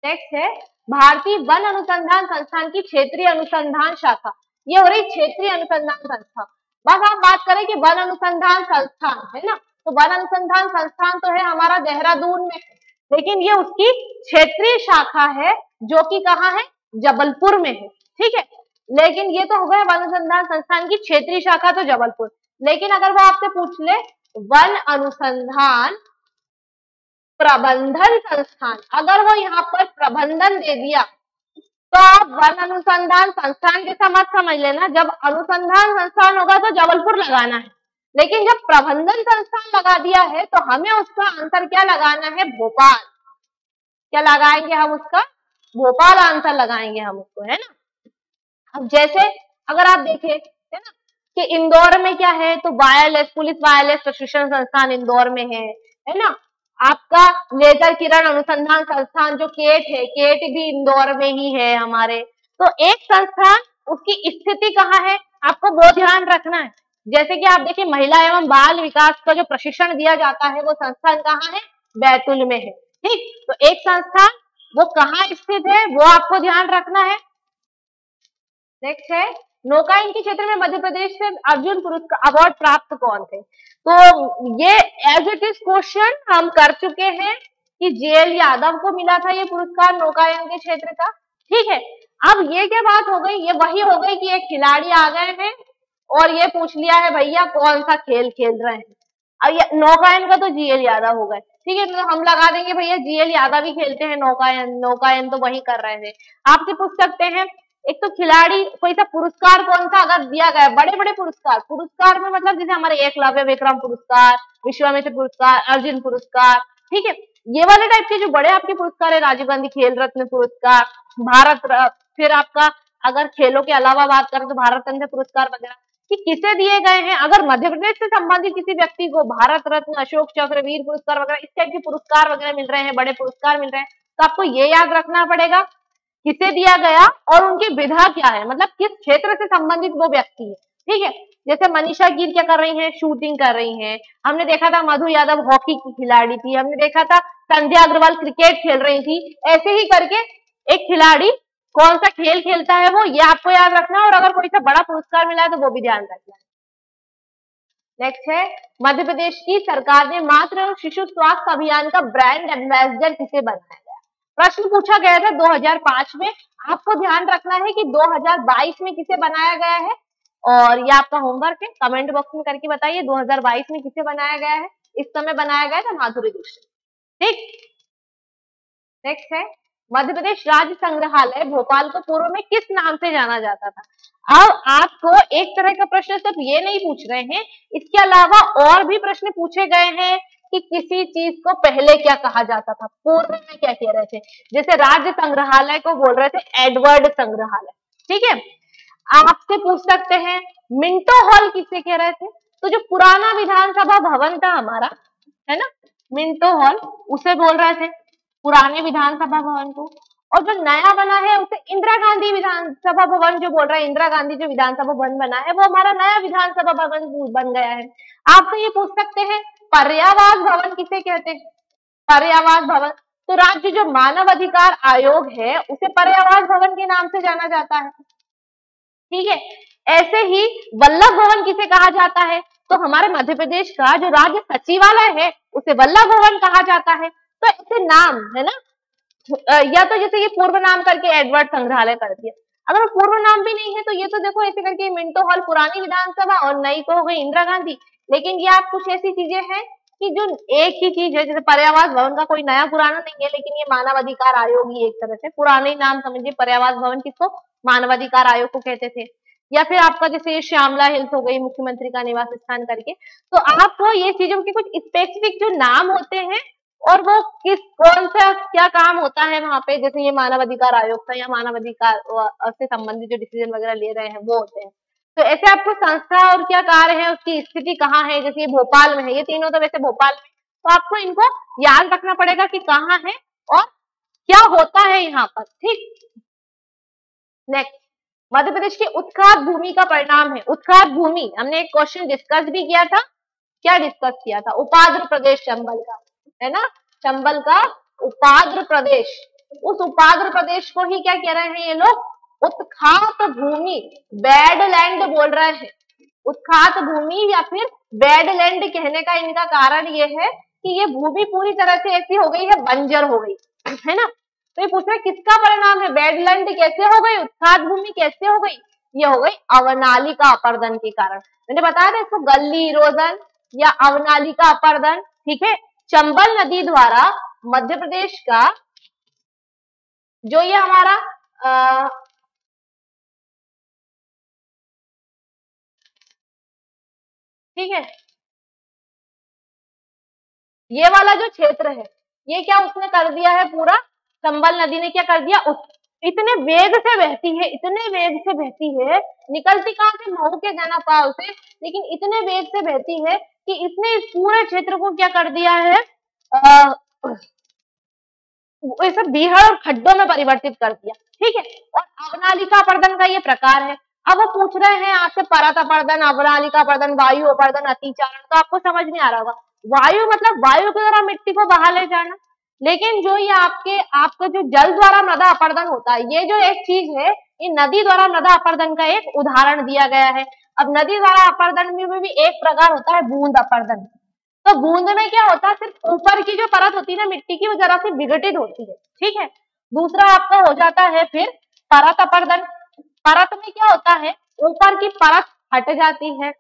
नेक्स्ट है भारतीय वन अनुसंधान संस्थान की क्षेत्रीय अनुसंधान शाखा, ये हो रही क्षेत्रीय अनुसंधान संस्था। बस आप बात करें कि वन अनुसंधान संस्थान, है ना, तो वन अनुसंधान संस्थान तो है हमारा देहरादून में, लेकिन ये उसकी क्षेत्रीय शाखा है जो कि कहाँ है, जबलपुर में है, ठीक है। लेकिन ये तो हो गया वन अनुसंधान संस्थान की क्षेत्रीय शाखा तो जबलपुर, लेकिन अगर वो आपसे पूछ ले वन अनुसंधान प्रबंधन संस्थान, अगर वो यहाँ पर प्रबंधन दे दिया तो आप वन अनुसंधान संस्थान जैसा मत समझ लेना, जब अनुसंधान संस्थान होगा तो जबलपुर लगाना है, लेकिन जब प्रबंधन संस्थान लगा दिया है तो हमें उसका आंसर क्या लगाना है, भोपाल, क्या लगाएंगे हम उसका, भोपाल आंसर लगाएंगे हम उसको, है ना। अब जैसे अगर आप देखें, है ना, कि इंदौर में क्या है, तो वायरलेस पुलिस वायरलेस प्रशिक्षण संस्थान इंदौर में है ना, आपका लेजर किरण अनुसंधान संस्थान जो केट है, केट भी इंदौर में ही है हमारे। तो एक संस्थान, उसकी स्थिति कहाँ है, आपको वो ध्यान रखना है। जैसे कि आप देखिए महिला एवं बाल विकास का जो प्रशिक्षण दिया जाता है वो संस्थान कहाँ है, बैतूल में है। ठीक, तो एक संस्थान वो कहाँ स्थित है वो आपको ध्यान रखना है। नेक्स्ट है, नौकायन के क्षेत्र में मध्य प्रदेश से अर्जुन पुरस्कार अवार्ड प्राप्त कौन थे। तो ये एज इट इज क्वेश्चन हम कर चुके हैं कि जेएल यादव को मिला था ये पुरस्कार नौकायन के क्षेत्र का। ठीक है, अब ये क्या बात हो गई, ये वही हो गई कि एक खिलाड़ी आ गए हैं और ये पूछ लिया है भैया कौन सा खेल खेल रहे हैं। अब ये नौकायन का तो जीएल यादव हो गए। ठीक है, तो हम लगा देंगे भैया जीएल यादव ही खेलते हैं नौकायन, नौकायन तो वही कर रहे थे। आपसे पूछ सकते हैं एक तो खिलाड़ी कोई सा पुरस्कार कौन सा अगर दिया गया, बड़े बड़े पुरस्कार, पुरस्कार में मतलब जैसे हमारे एकलव्य विक्रम पुरस्कार, विश्वामित्र पुरस्कार, अर्जुन पुरस्कार, ठीक है, ये वाले टाइप के जो बड़े आपके पुरस्कार है, राजीव गांधी खेल रत्न पुरस्कार, फिर आपका अगर खेलों के अलावा बात करें तो भारत रत्न पुरस्कार वगैरह, कि किसे दिए गए हैं। अगर मध्य प्रदेश से संबंधित किसी व्यक्ति को भारत रत्न, अशोक चक्र, वीर पुरस्कार वगैरह इस टाइप के पुरस्कार वगैरह मिल रहे हैं, बड़े पुरस्कार मिल रहे हैं, तो आपको ये याद रखना पड़ेगा किसे दिया गया और उनकी विधा क्या है, मतलब किस क्षेत्र से संबंधित वो व्यक्ति है। ठीक है, जैसे मनीषा गिर क्या कर रही हैं, शूटिंग कर रही हैं। हमने देखा था मधु यादव हॉकी की खिलाड़ी थी, हमने देखा था संध्या अग्रवाल क्रिकेट खेल रही थी। ऐसे ही करके एक खिलाड़ी कौन सा खेल खेलता है वो, ये आपको याद रखना है, और अगर कोई सा बड़ा पुरस्कार मिला है तो वो भी ध्यान रखना है। नेक्स्ट है, मध्य प्रदेश की सरकार ने मातृ एवं शिशु स्वास्थ्य अभियान का ब्रांड एम्बेसडर किसे बनाया गया। प्रश्न पूछा गया था 2005 में, आपको ध्यान रखना है कि 2022 में किसे बनाया गया है, और ये आपका होमवर्क है, कमेंट बॉक्स में करके बताइए 2022 में किसे बनाया गया है। इस समय बनाया गया था माधुरी दीक्षित। ठीक, नेक्स्ट है, मध्य प्रदेश राज्य संग्रहालय भोपाल को पूर्व में किस नाम से जाना जाता था। अब आपको एक तरह का प्रश्न सिर्फ ये नहीं पूछ रहे हैं, इसके अलावा और भी प्रश्न पूछे गए हैं कि किसी चीज को पहले क्या कहा जाता था, पूर्व में क्या कह रहे थे। जैसे राज्य संग्रहालय को बोल रहे थे एडवर्ड संग्रहालय। ठीक है, आपसे पूछ सकते हैं मिंटो हॉल किसे कह रहे थे। तो जो पुराना विधानसभा भवन था हमारा, है ना, मिंटो हॉल, उसे बोल रहे थे पुराने विधानसभा भवन को। और जो नया बना है उसे इंदिरा गांधी विधानसभा भवन जो बोल रहा है, इंदिरा गांधी जो विधानसभा भवन बना है वो हमारा नया विधानसभा भवन बन गया है। आपसे ये पूछ सकते हैं पर्यावास भवन किसे कहते हैं, पर्यावास भवन। तो राज्य जो मानव अधिकार आयोग है उसे पर्यावास भवन के नाम से जाना जाता है। ठीक है, ऐसे ही वल्लभ भवन किसे कहा जाता है, तो हमारे मध्य प्रदेश का जो राज्य सचिवालय है उसे वल्लभ भवन कहा जाता है। तो ऐसे नाम है ना, या तो जैसे ये पूर्व नाम करके एडवर्ड संग्रहालय कर दिया, अगर पूर्व नाम भी नहीं है तो ये तो देखो ऐसे करके मिंटो हॉल पुरानी विधानसभा और नई को हो गई इंदिरा गांधी। लेकिन ये आप कुछ ऐसी चीजें हैं कि जो एक ही चीज है, जैसे पर्यावास भवन का कोई नया पुराना नहीं है, लेकिन ये मानव अधिकार आयोग ही एक तरह से पुराने नाम समझिए। पर्यावास भवन किसको, मानवाधिकार आयोग को कहते थे। या फिर आपका जैसे ये श्यामला हिल्स हो गई मुख्यमंत्री का निवास स्थान करके। तो आपको ये चीजों के कुछ स्पेसिफिक जो नाम होते हैं और वो किस कौन सा क्या काम होता है वहां पे, जैसे ये मानव अधिकार आयोग था या मानव अधिकार से संबंधित जो डिसीजन वगैरह ले रहे हैं वो होते हैं। तो ऐसे आपको संस्था और क्या कार्य है, उसकी स्थिति कहाँ है, जैसे ये भोपाल में है, ये तीनों तो वैसे भोपाल में, तो आपको इनको याद रखना पड़ेगा कि कहाँ है और क्या होता है यहाँ पर। ठीक, नेक्स्ट, मध्य प्रदेश की उत्खात भूमि का परिणाम है। उत्खात भूमि हमने एक क्वेश्चन डिस्कस भी किया था, क्या डिस्कस किया था, उपाद्र प्रदेश चंबल का, है ना, चंबल का उपाद्र प्रदेश। उस उपाद्र प्रदेश को ही क्या कह रहे हैं ये लोग, उत्खात भूमि, बैडलैंड बोल रहे हैं। उत्खात भूमि या फिर बैडलैंड कहने का इनका कारण ये है कि ये भूमि पूरी तरह से ऐसी हो गई है, बंजर हो गई है ना। तो ये पूछ रहे किसका परिणाम है, बैडलैंड कैसे हो गई, उत्खात भूमि कैसे हो गई, ये हो गई अवनालिका अपर्दन के कारण। मैंने बताया था इसको गली इरोजन या अवनालिका अपर्दन। ठीक है, चंबल नदी द्वारा मध्य प्रदेश का जो ये हमारा ठीक है, ये वाला जो क्षेत्र है ये क्या उसने कर दिया है, पूरा चंबल नदी ने क्या कर दिया, इतने वेग से बहती है, इतने वेग से बहती है, निकलती कहां से, मऊ के जनापाल से, लेकिन इतने वेग से बहती है कि इसने इस पूरे क्षेत्र को क्या कर दिया है, इसे बीहड़ और खड्डों में परिवर्तित कर दिया। ठीक है, और अवनालिका अपर्दन का ये प्रकार है। अब वो पूछ रहे हैं आपसे परत अपर्दन, अवनालिका अपर्दन, वायु अपर्दन, अतिचारण, तो आपको समझ नहीं आ रहा होगा। वायु मतलब वायु के द्वारा मिट्टी को बहा ले जाना, लेकिन जो ये आपका जो जल द्वारा मृदा अपर्दन होता है, ये जो एक चीज है, ये नदी द्वारा मृदा अपर्दन का एक उदाहरण दिया गया है। अब नदी द्वारा अपर्दन में भी एक प्रकार होता है बूंद अपर्दन। तो बूंद में क्या होता है, सिर्फ ऊपर की जो परत होती है ना मिट्टी की, वो जरा सी विघटित होती है। ठीक है, दूसरा आपका हो जाता है फिर परत अपर्दन। परत में क्या होता है, ऊपर की परत हट जाती है।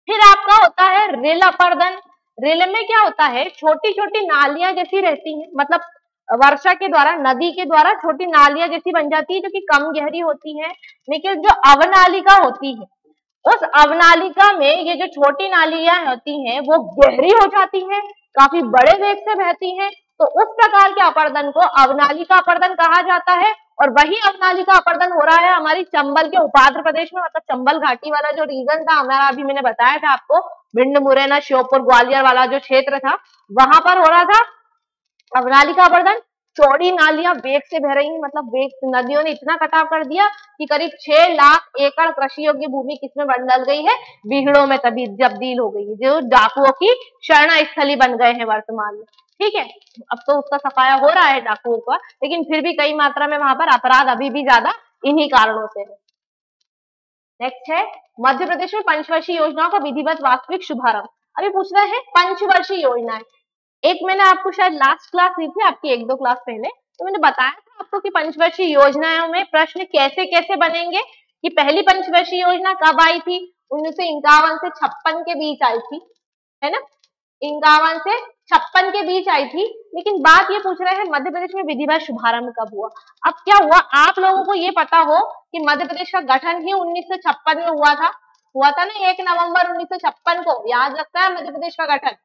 फिर आपका होता है रिल अपर्दन। रिल में क्या होता है, छोटी छोटी नालियां जैसी रहती हैं, मतलब वर्षा के द्वारा, नदी के द्वारा छोटी नालियां जैसी बन जाती है, जो कि कम गहरी होती है। लेकिन जो अवनालिका होती है, उस अवनालिका में ये जो छोटी नालियां होती हैं वो गहरी हो जाती हैं, काफी बड़े वेग से बहती हैं। तो उस प्रकार के अपर्दन को अवनालिका अपर्दन कहा जाता है। और वही अवनालिका अपर्दन हो रहा है हमारी चंबल के उपाध्र प्रदेश में, मतलब चंबल घाटी वाला जो रीजन था हमारा, अभी मैंने बताया था आपको, भिंड, मुरैना, श्योपुर, ग्वालियर वाला जो क्षेत्र था, वहां पर हो रहा था अवनालिका अपर्दन। चौड़ी नालियां वेग से बह रही हैं, मतलब वेग, नदियों ने इतना कटाव कर दिया कि करीब 6 लाख एकड़ कृषि योग्य भूमि किसमें बदल गई है, बीहड़ों में तभी तब्दील हो गई है, जो डाकुओं की शरण स्थली बन गए हैं वर्तमान में। ठीक है, अब तो उसका सफाया हो रहा है डाकुओं का, लेकिन फिर भी कई मात्रा में वहां पर अपराध अभी भी ज्यादा इन्हीं कारणों से है। नेक्स्ट है मध्य प्रदेश में पंचवर्षीय योजनाओं का विधिवत वास्तविक शुभारंभ। अभी पूछ रहे हैं पंचवर्षीय योजनाएं। एक मैंने आपको शायद लास्ट क्लास दी थी आपकी, 1-2 क्लास पहले, तो मैंने बताया था आपको कि पंचवर्षीय योजनाओं में प्रश्न कैसे कैसे बनेंगे। कि पहली पंचवर्षीय योजना कब आई थी, 1951 से 56 के बीच आई थी, है ना, 51 से 56 के बीच आई थी। लेकिन बात ये पूछ रहे हैं मध्य प्रदेश में विधिवत शुभारंभ कब हुआ। अब क्या हुआ, आप लोगों को ये पता हो कि मध्य प्रदेश का गठन ही 1956 में हुआ था ना, 1 नवंबर 1956 को, याद रखता है मध्य प्रदेश का गठन,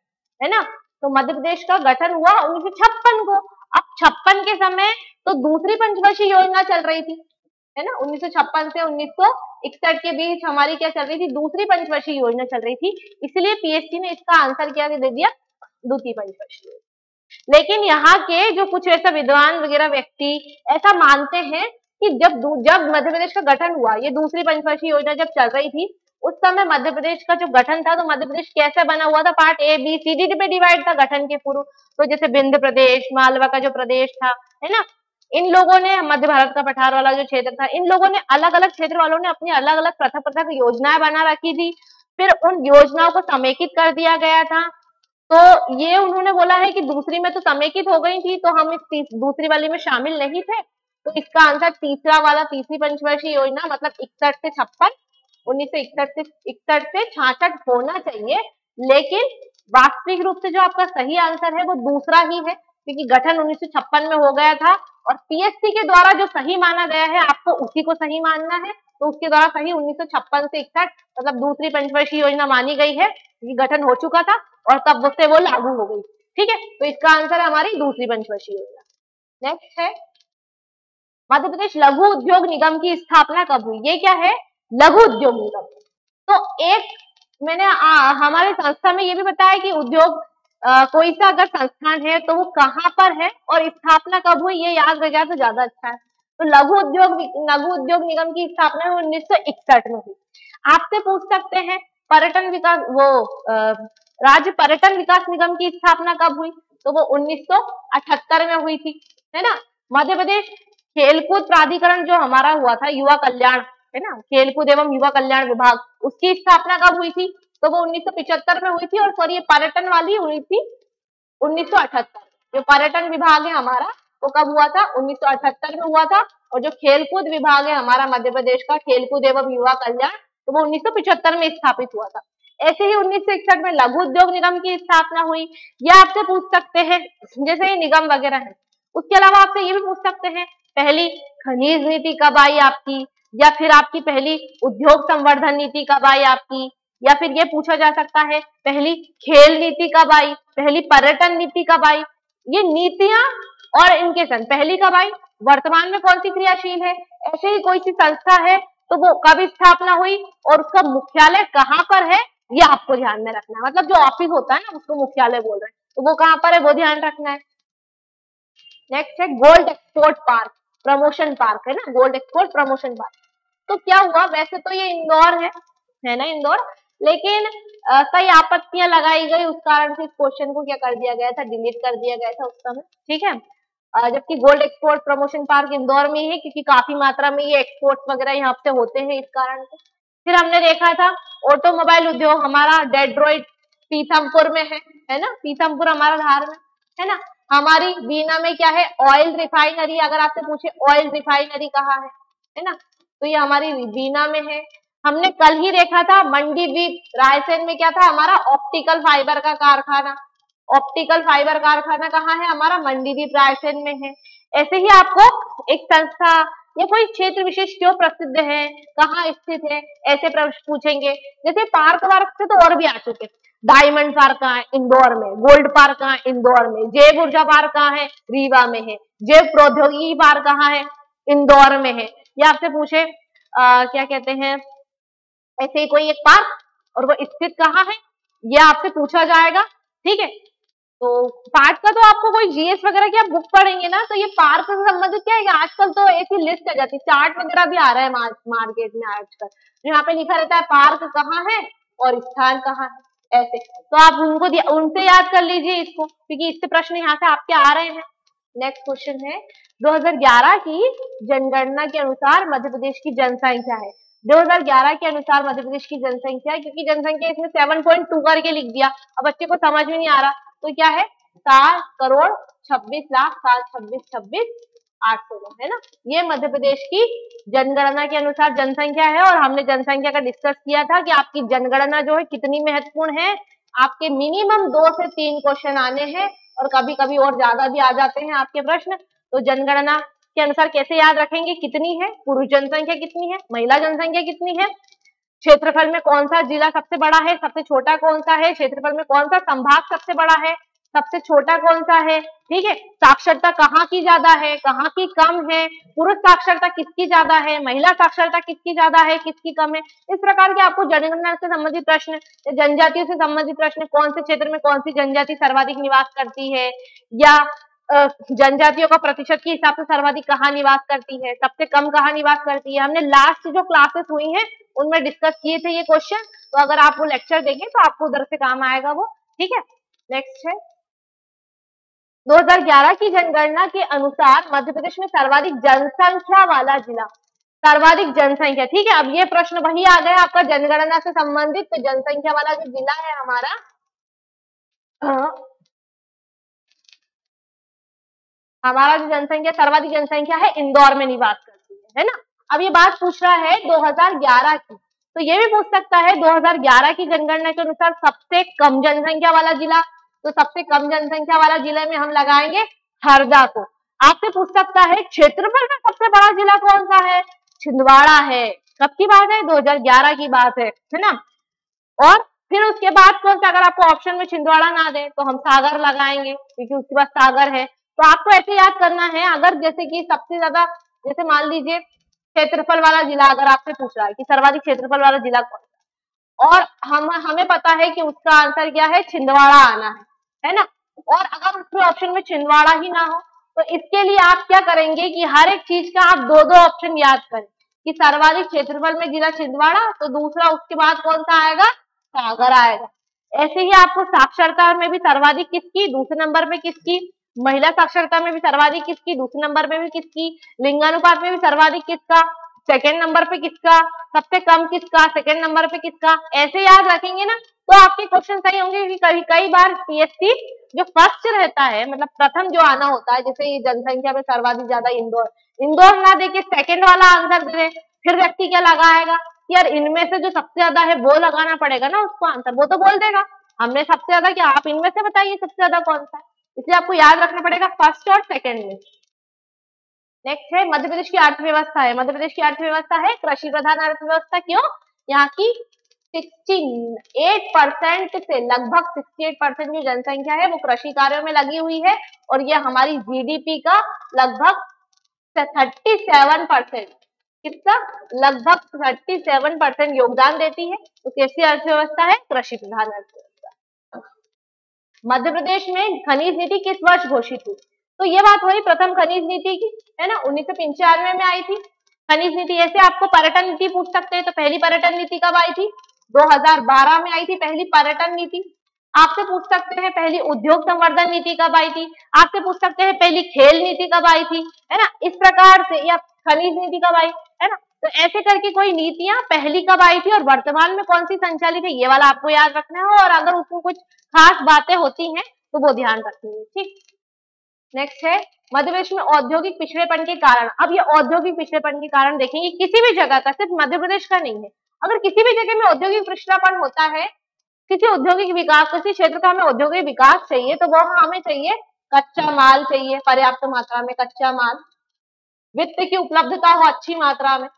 है ना। तो मध्य प्रदेश का गठन हुआ 1956 को। अब 56 के समय तो दूसरी पंचवर्षीय योजना चल रही थी, है ना, 1956 से 1961 के बीच हमारी क्या चल रही थी, दूसरी पंचवर्षीय योजना चल रही थी। इसलिए पीएससी ने इसका आंसर क्या दे दिया, द्वितीय पंचवर्षीय योजना। लेकिन यहाँ के जो कुछ ऐसा विद्वान वगैरह व्यक्ति ऐसा मानते हैं कि जब मध्य प्रदेश का गठन हुआ, ये दूसरी पंचवर्षीय योजना जब चल रही थी, उस समय मध्य प्रदेश का जो गठन था, तो मध्य प्रदेश कैसे बना हुआ था, part A B C D पे डिवाइड था गठन के पूर्व। तो जैसे विंध्य प्रदेश, मालवा का जो प्रदेश था, है ना, इन लोगों ने, मध्य भारत का पठार वाला जो क्षेत्र था, इन लोगों ने अलग अलग क्षेत्र वालों ने अपनी अलग अलग पृथक पृथक योजनाएं बना रखी थी। फिर उन योजनाओं को समेकित कर दिया गया था। तो ये उन्होंने बोला है कि दूसरी में तो समेकित हो गई थी, तो हम इस दूसरी वाली में शामिल नहीं थे। तो इसका आंसर तीसरी पंचवर्षीय योजना मतलब 61 से 56, 1961 से 66 होना चाहिए। लेकिन वास्तविक रूप से जो आपका सही आंसर है वो दूसरा ही है, क्योंकि गठन 1956 में हो गया था और पीएससी के द्वारा जो सही माना गया है आपको उसी को सही मानना है। तो उसके द्वारा सही 1956 से 61 मतलब दूसरी पंचवर्षीय योजना मानी गई है, क्योंकि गठन हो चुका था और तब उससे वो लागू हो गई। ठीक है, तो इसका आंसर है हमारी दूसरी पंचवर्षीय योजना। नेक्स्ट है मध्य प्रदेश लघु उद्योग निगम की स्थापना कब हुई। ये क्या है, लघु उद्योग निगम। तो एक मैंने हमारे संस्था में ये भी बताया कि उद्योग कोई सा अगर संस्थान है तो वो कहाँ पर है और स्थापना कब हुई, ये याद रह जाए तो ज्यादा अच्छा है। तो लघु उद्योग निगम की स्थापना 1961 में हुई। आपसे पूछ सकते हैं पर्यटन विकास राज्य पर्यटन विकास निगम की स्थापना कब हुई, तो वो 1978 में हुई थी, है ना। मध्य प्रदेश खेलकूद प्राधिकरण जो हमारा हुआ था, युवा कल्याण, है ना, खेलकूद एवं युवा कल्याण विभाग, उसकी स्थापना कब हुई थी, तो वो 1975 में हुई थी। और सॉरी, पर्यटन वाली हुई थी 1978। जो पर्यटन विभाग है हमारा वो कब हुआ था, 1978 में हुआ था। और जो खेलकूद विभाग है हमारा मध्य प्रदेश का, खेलकूद एवं युवा कल्याण, तो वो 1975 में स्थापित हुआ था। ऐसे ही 1961 में लघु उद्योग निगम की स्थापना हुई। ये आपसे पूछ सकते हैं, जैसे ये निगम वगैरह है। उसके अलावा आपसे ये भी पूछ सकते हैं पहली खनिज नीति कब आई आपकी, या फिर आपकी पहली उद्योग संवर्धन नीति कब आई आपकी, या फिर ये पूछा जा सकता है पहली खेल नीति कब आई, पहली पर्यटन नीति कब आई। ये नीतियां और इनके संग पहली कब आई, वर्तमान में कौन सी क्रियाशील है, ऐसे ही कोई सी संस्था है तो वो कब स्थापना हुई और उसका मुख्यालय कहाँ पर है, ये आपको ध्यान में रखना है। मतलब जो ऑफिस होता है ना उसको मुख्यालय बोल रहे हैं। तो वो कहाँ पर है, वो ध्यान रखना है। नेक्स्ट है gold export park promotion park, है ना, गोल्ड एक्सपोर्ट प्रमोशन पार्क। तो क्या हुआ, वैसे तो ये इंदौर है ना, इंदौर, लेकिन कई आपत्तियां लगाई गई, उस कारण से इस क्वेश्चन को क्या कर दिया गया था, डिलीट कर दिया गया था उस समय, ठीक है। जबकि gold export promotion park Indore में ही है, क्योंकि काफी मात्रा में ये एक्सपोर्ट वगैरह यहाँ से होते हैं, इस कारण से। फिर हमने देखा था ऑटोमोबाइल उद्योग हमारा डेट्रॉइट पीथमपुर में है ना, पीथमपुर हमारा धार में है ना। हमारी बीना में क्या है, ऑयल रिफाइनरी, अगर आपसे पूछे ऑयल रिफाइनरी कहाँ है ना, तो ये हमारी बीना में है। हमने कल ही देखा था मंडीदीप रायसेन में क्या था, हमारा ऑप्टिकल फाइबर का कारखाना। ऑप्टिकल फाइबर कारखाना कहाँ है, हमारा मंडीदीप रायसेन में है। ऐसे ही आपको एक संस्था या कोई क्षेत्र विशेष क्यों प्रसिद्ध है, कहाँ स्थित है, ऐसे प्रश्न पूछेंगे। जैसे पार्क वार्क से तो और भी आ चुके, डायमंड पार्क कहाँ है, इंदौर में। गोल्ड पार्क कहाँ है, इंदौर में। जैव ऊर्जा पार्क कहाँ है, रीवा में है। जैव प्रौद्योगिकी पार्क कहाँ है, इंदौर में है। या आपसे पूछे क्या कहते हैं, ऐसे ही कोई एक पार्क और वो स्थित कहाँ है, ये आपसे पूछा जाएगा, ठीक है। तो पार्क का तो आपको कोई जीएस वगैरह की आप बुक पढ़ेंगे ना, तो ये पार्क से संबंधित क्या है, आजकल तो ऐसी लिस्ट आ जाती है, चार्ट वगैरह भी आ रहा है मार्केट में आजकल, यहाँ पे लिखा रहता है पार्क कहाँ है और स्थान कहाँ है, ऐसे। तो आप उनको उनसे याद कर लीजिए इसको, क्योंकि इससे प्रश्न यहाँ से आपके आ रहे हैं। नेक्स्ट क्वेश्चन है 2011 की जनगणना के अनुसार मध्य प्रदेश की जनसंख्या है। 2011 के अनुसार मध्य प्रदेश की जनसंख्या है, क्योंकि जनसंख्या इसमें 7.2 करके लिख दिया, अब बच्चे को समझ में नहीं आ रहा, तो क्या है 7,26,26,26,809 है ना। ये मध्य प्रदेश की जनगणना के अनुसार जनसंख्या है। और हमने जनसंख्या का डिस्कस किया था कि आपकी जनगणना जो है कितनी महत्वपूर्ण है, आपके मिनिमम 2 से 3 क्वेश्चन आने हैं और कभी कभी और ज्यादा भी आ जाते हैं आपके प्रश्न। तो जनगणना के अनुसार कैसे याद रखेंगे, कितनी है, पुरुष जनसंख्या कितनी है, महिला जनसंख्या कितनी है, क्षेत्रफल में कौन सा जिला सबसे बड़ा है, सबसे छोटा कौन सा है, क्षेत्रफल में कौन सा संभाग सबसे बड़ा है, सबसे छोटा कौन सा है, ठीक है। साक्षरता कहाँ की ज्यादा है, कहाँ की कम है, पुरुष साक्षरता किसकी ज्यादा है, महिला साक्षरता किसकी ज्यादा है, किसकी कम है। इस प्रकार के आपको जनगणना से संबंधित प्रश्न, जनजातियों से संबंधित प्रश्न, कौन से क्षेत्र में कौन सी जनजाति सर्वाधिक निवास करती है, या जनजातियों का प्रतिशत के हिसाब से सर्वाधिक कहाँ निवास करती है, सबसे कम कहाँ निवास करती है, हमने लास्ट जो क्लासेस हुई हैं उनमें डिस्कस किए थे ये क्वेश्चन। तो अगर आप वो लेक्चर देंगे तो आपको उधर से काम आएगा वो, ठीक है। नेक्स्ट है 2011 की जनगणना के अनुसार मध्य प्रदेश में सर्वाधिक जनसंख्या वाला जिला, सर्वाधिक जनसंख्या, ठीक है। अब ये प्रश्न वही आ गया आपका जनगणना से संबंधित, तो जनसंख्या वाला जो जिला है हमारा जो जनसंख्या सर्वाधिक जनसंख्या है इंदौर में निवास करती है ना। अब ये बात पूछ रहा है 2011 की, तो ये भी पूछ सकता है 2011 की जनगणना के अनुसार सबसे कम जनसंख्या वाला जिला। तो सबसे कम जनसंख्या वाला जिले में हम लगाएंगे हरदा को। आपसे पूछ सकता है क्षेत्रफल में सबसे बड़ा जिला कौन सा है, छिंदवाड़ा है। कब की बात है, 2011 की बात है ना। और फिर उसके बाद कौन सा, अगर आपको ऑप्शन में छिंदवाड़ा ना दे तो हम सागर लगाएंगे, क्योंकि उसके बाद सागर है। तो आपको ऐसे याद करना है, अगर जैसे कि सबसे ज्यादा, जैसे मान लीजिए क्षेत्रफल वाला जिला अगर आपसे पूछ रहा है कि सर्वाधिक क्षेत्रफल वाला जिला कौन सा, और हमें पता है कि उसका आंसर क्या है, छिंदवाड़ा आना है ना। और अगर उसके ऑप्शन में छिंदवाड़ा ही ना हो तो इसके लिए आप क्या करेंगे कि हर एक चीज का आप दो दो ऑप्शन याद करें, कि सर्वाधिक क्षेत्रफल में जिला छिंदवाड़ा, तो दूसरा उसके बाद कौन सा आएगा, सागर आएगा। ऐसे ही आपको साक्षरता में भी सर्वाधिक किसकी, दूसरे नंबर पे किसकी, महिला साक्षरता में भी सर्वाधिक किसकी, दूसरे नंबर पे भी किसकी, लिंगानुपात में भी सर्वाधिक किसका, सेकंड नंबर पे किसका, सबसे कम किसका, सेकंड नंबर पे किसका, ऐसे याद रखेंगे ना तो आपके क्वेश्चन सही होंगे। क्योंकि कई बार पीएससी जो फर्स्ट रहता है, मतलब प्रथम जो आना होता है, जैसे जनसंख्या में सर्वाधिक ज्यादा इंदौर ना देके सेकंड वाला आंसर दे, फिर व्यक्ति क्या लगाएगा, यार इनमें से जो सबसे ज्यादा है वो लगाना पड़ेगा ना उसको आंसर, वो तो बोल देगा हमने सबसे ज्यादा क्या, आप इनमें से बताइए सबसे ज्यादा कौन सा है। इसलिए आपको याद रखना पड़ेगा फर्स्ट और सेकंड में। नेक्स्ट है मध्य प्रदेश की अर्थव्यवस्था है। मध्य प्रदेश की अर्थव्यवस्था है कृषि प्रधान अर्थव्यवस्था। क्यों, यहाँ की 68% से लगभग 68% जो जनसंख्या है वो कृषि कार्यों में लगी हुई है, और ये हमारी जीडीपी का लगभग 37%, कितना, लगभग 37% योगदान देती है। तो कैसी अर्थव्यवस्था है, कृषि प्रधान अर्थव्यवस्था। मध्य प्रदेश में खनिज नीति किस वर्ष घोषित हुई? तो ये बात हुई प्रथम खनिज नीति की, है ना, 1995 में आई थी खनिज नीति। ऐसे आपको पर्यटन नीति पूछ सकते हैं, तो पहली पर्यटन नीति कब आई थी? 2012 में आई थी पहली पर्यटन नीति। आपसे पूछ सकते हैं पहली उद्योग संवर्धन नीति कब आई थी? आपसे पूछ सकते हैं पहली खेल नीति कब आई थी, है ना, इस प्रकार से, या खनिज नीति कब आई, है ना। तो ऐसे करके कोई नीतियां पहली कब आई थी और वर्तमान में कौन सी संचालित है, ये वाला आपको याद रखना है, और अगर उसमें कुछ खास बातें होती हैं तो वो ध्यान रखनी है, ठीक। नेक्स्ट है मध्य प्रदेश में औद्योगिक पिछड़ेपन के कारण। अब ये औद्योगिक पिछड़ेपन के कारण देखेंगे किसी भी जगह का, सिर्फ मध्य प्रदेश का नहीं है। अगर किसी भी जगह में औद्योगिक पिछड़ापन होता है, किसी औद्योगिक विकास, किसी क्षेत्र का हमें औद्योगिक विकास चाहिए, तो वो हमें चाहिए कच्चा माल चाहिए, पर्याप्त मात्रा में कच्चा माल, वित्त की उपलब्धता हो अच्छी मात्रा में,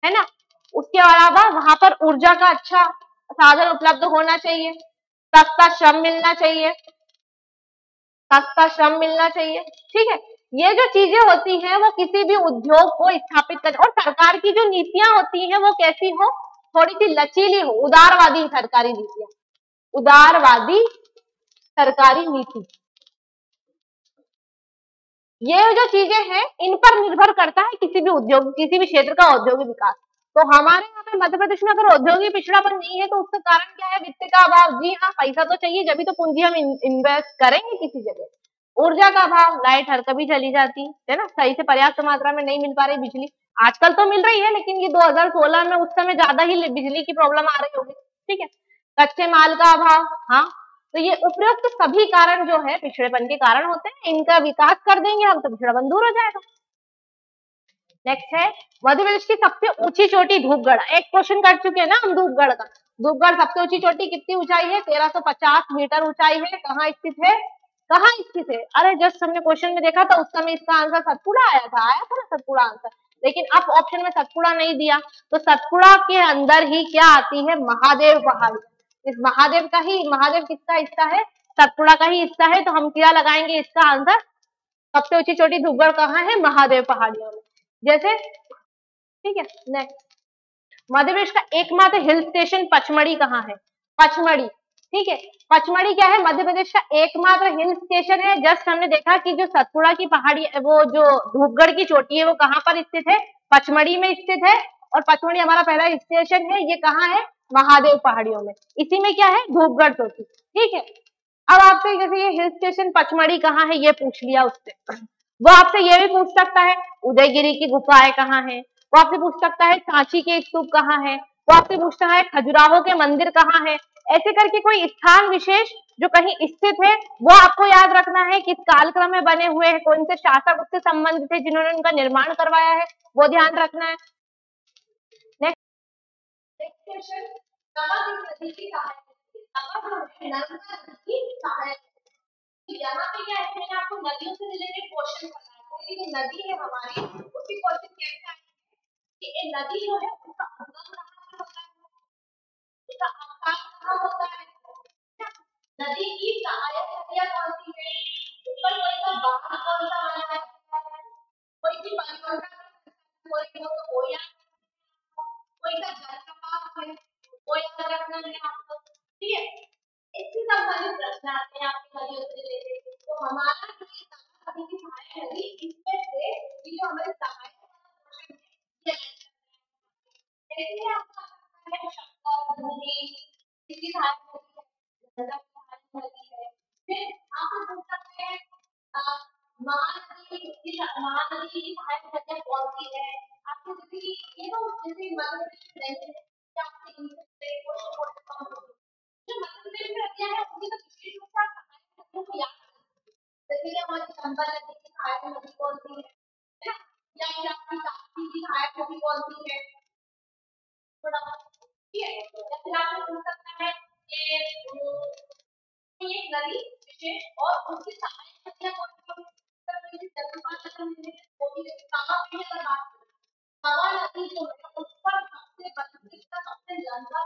है ना। उसके अलावा वहां पर ऊर्जा का अच्छा साधन उपलब्ध होना चाहिए, सस्ता श्रम मिलना चाहिए, सस्ता श्रम मिलना चाहिए, ठीक है। ये जो चीजें होती हैं वो किसी भी उद्योग को स्थापित करने, और सरकार की जो नीतियां होती हैं वो कैसी हो, थोड़ी सी लचीली हो, उदारवादी सरकारी नीतियां, उदारवादी सरकारी नीति। ये जो चीजें हैं इन पर निर्भर करता है किसी भी उद्योग, किसी भी क्षेत्र का औद्योगिक विकास। तो हमारे यहाँ पे मध्य प्रदेश में अगर औद्योगिक पिछड़ापन नहीं है तो उसका कारण क्या है? वित्त का अभाव। जी हाँ, पैसा तो चाहिए, जब भी तो पूंजी हम इन्वेस्ट करेंगे किसी जगह। ऊर्जा का अभाव, लाइट हर कभी चली जाती है ना, सही से पर्याप्त मात्रा में नहीं मिल पा रही बिजली। आजकल तो मिल रही है, लेकिन ये 2016 में उस समय ज्यादा ही बिजली की प्रॉब्लम आ रही होगी, ठीक है। कच्चे माल का अभाव, हाँ। तो ये उपयुक्त सभी कारण जो है पिछड़ेपन के कारण होते हैं, इनका विकास कर देंगे हम तो पिछड़ापन दूर हो जाएगा। नेक्स्ट है मध्य प्रदेश की सबसे ऊंची चोटी धूपगढ़। एक क्वेश्चन कर चुके हैं ना हम धूपगढ़ का। धूपगढ़ सबसे ऊंची चोटी कितनी ऊंचाई है? 1350 मीटर ऊंचाई है। कहाँ स्थित है? कहाँ स्थित है? अरे जस्ट हमने क्वेश्चन में देखा था, उस समय इसका आंसर सतपुड़ा आया था ना सतपुड़ा आंसर, लेकिन अब ऑप्शन में सतपुड़ा नहीं दिया, तो सतपुड़ा के अंदर ही क्या आती है? महादेव पहाड़ी। इस महादेव का ही, महादेव किसका हिस्सा है? सतपुड़ा का ही हिस्सा है। तो हम क्या लगाएंगे इसका आंसर? सबसे ऊंची चोटी धूपगढ़ कहाँ है? महादेव पहाड़ियों में। जैसे, ठीक है। नेक्स्ट, मध्य प्रदेश का एकमात्र हिल स्टेशन पचमढ़ी कहाँ है? पचमढ़ी, ठीक है। पचमढ़ी क्या है? मध्य प्रदेश का एकमात्र हिल स्टेशन है। जस्ट हमने देखा कि जो सतपुड़ा की पहाड़ी, वो जो धूपगढ़ की चोटी है वो कहाँ पर स्थित है? पचमढ़ी में स्थित है। और पचमढ़ी हमारा पहला स्टेशन है। ये कहाँ है? महादेव पहाड़ियों में। इसी में क्या है? धूपगढ़ चोटी, ठीक है। अब आपसे जैसे ये हिल स्टेशन पचमढ़ी कहाँ है ये पूछ लिया उससे, वो आपसे ये भी पूछ सकता है उदयगिरी की गुफाएं कहाँ है, वो आपसे पूछ सकता है सांची के स्तूप कहाँ है, वो आपसे पूछता है खजुराहो के मंदिर कहाँ है। ऐसे करके कोई स्थान विशेष जो कहीं स्थित है वो आपको याद रखना है, किस कालक्रम में बने हुए हैं, कौन से शासक उससे संबंधित है जिन्होंने उनका निर्माण करवाया है, वो ध्यान रखना है। नेक्स्ट क्वेश्चन, नदी की सहायक, नर्मदा नदी की सहायक। यहाँ पे क्या है, मैंने आपको नदियों से रिलेटेड क्वेश्चन बताया था। ये जो नदी है हमारी, उसकी क्वेश्चन कैसे आएंगे कि ये नदी जो है उसका उद्गम कहाँ से होता है, उसका अवकाश कहाँ होता है, नदी की सहायक नदियाँ कौन सी है, ऊपर कोई सा बांध कौन सा बना है, कोई सी परियोजना कोई हो तो वो याद, कोई सा जल प्रपात है वो याद रखना है आपको, ठीक है। इससे संबंधित प्रश्न आते हैं आपके नदियों से रिलेटेड। तो हमारा जो नदी की सहायक नदी, इसमें से ये जो हमारे सहायक क्वेश्चन है, जैसे आपको आता है शक्कर नदी, इसकी सहायक नदी है, नदी है। फिर आपको पूछ सकते हैं महानदी की सहायक नदियाँ कौन सी है। आपको जैसे ये तो जैसे मध्य प्रदेश में नहीं है, आपसे इनसे क्वेश्चन जो मध्य प्रदेश में नदियाँ हैं उनकी तो विशेष रूप से सहायक नदियों को याद रखना है। जैसे हमारी चंबल नदी की सहायक नदी कौन सी है ना, या फिर आपकी ताप्ती की सहायक नदी कौन सी है, थोड़ा, ठीक है। या फिर आपको पूछ सकता है कि ये नदी विशेष और उसकी सहायक नदियाँ कौन सी है। वो भी कामा नदी अगर बात करें, कामा नदी जो है उसका सबसे बड़ी का सबसे लंबा,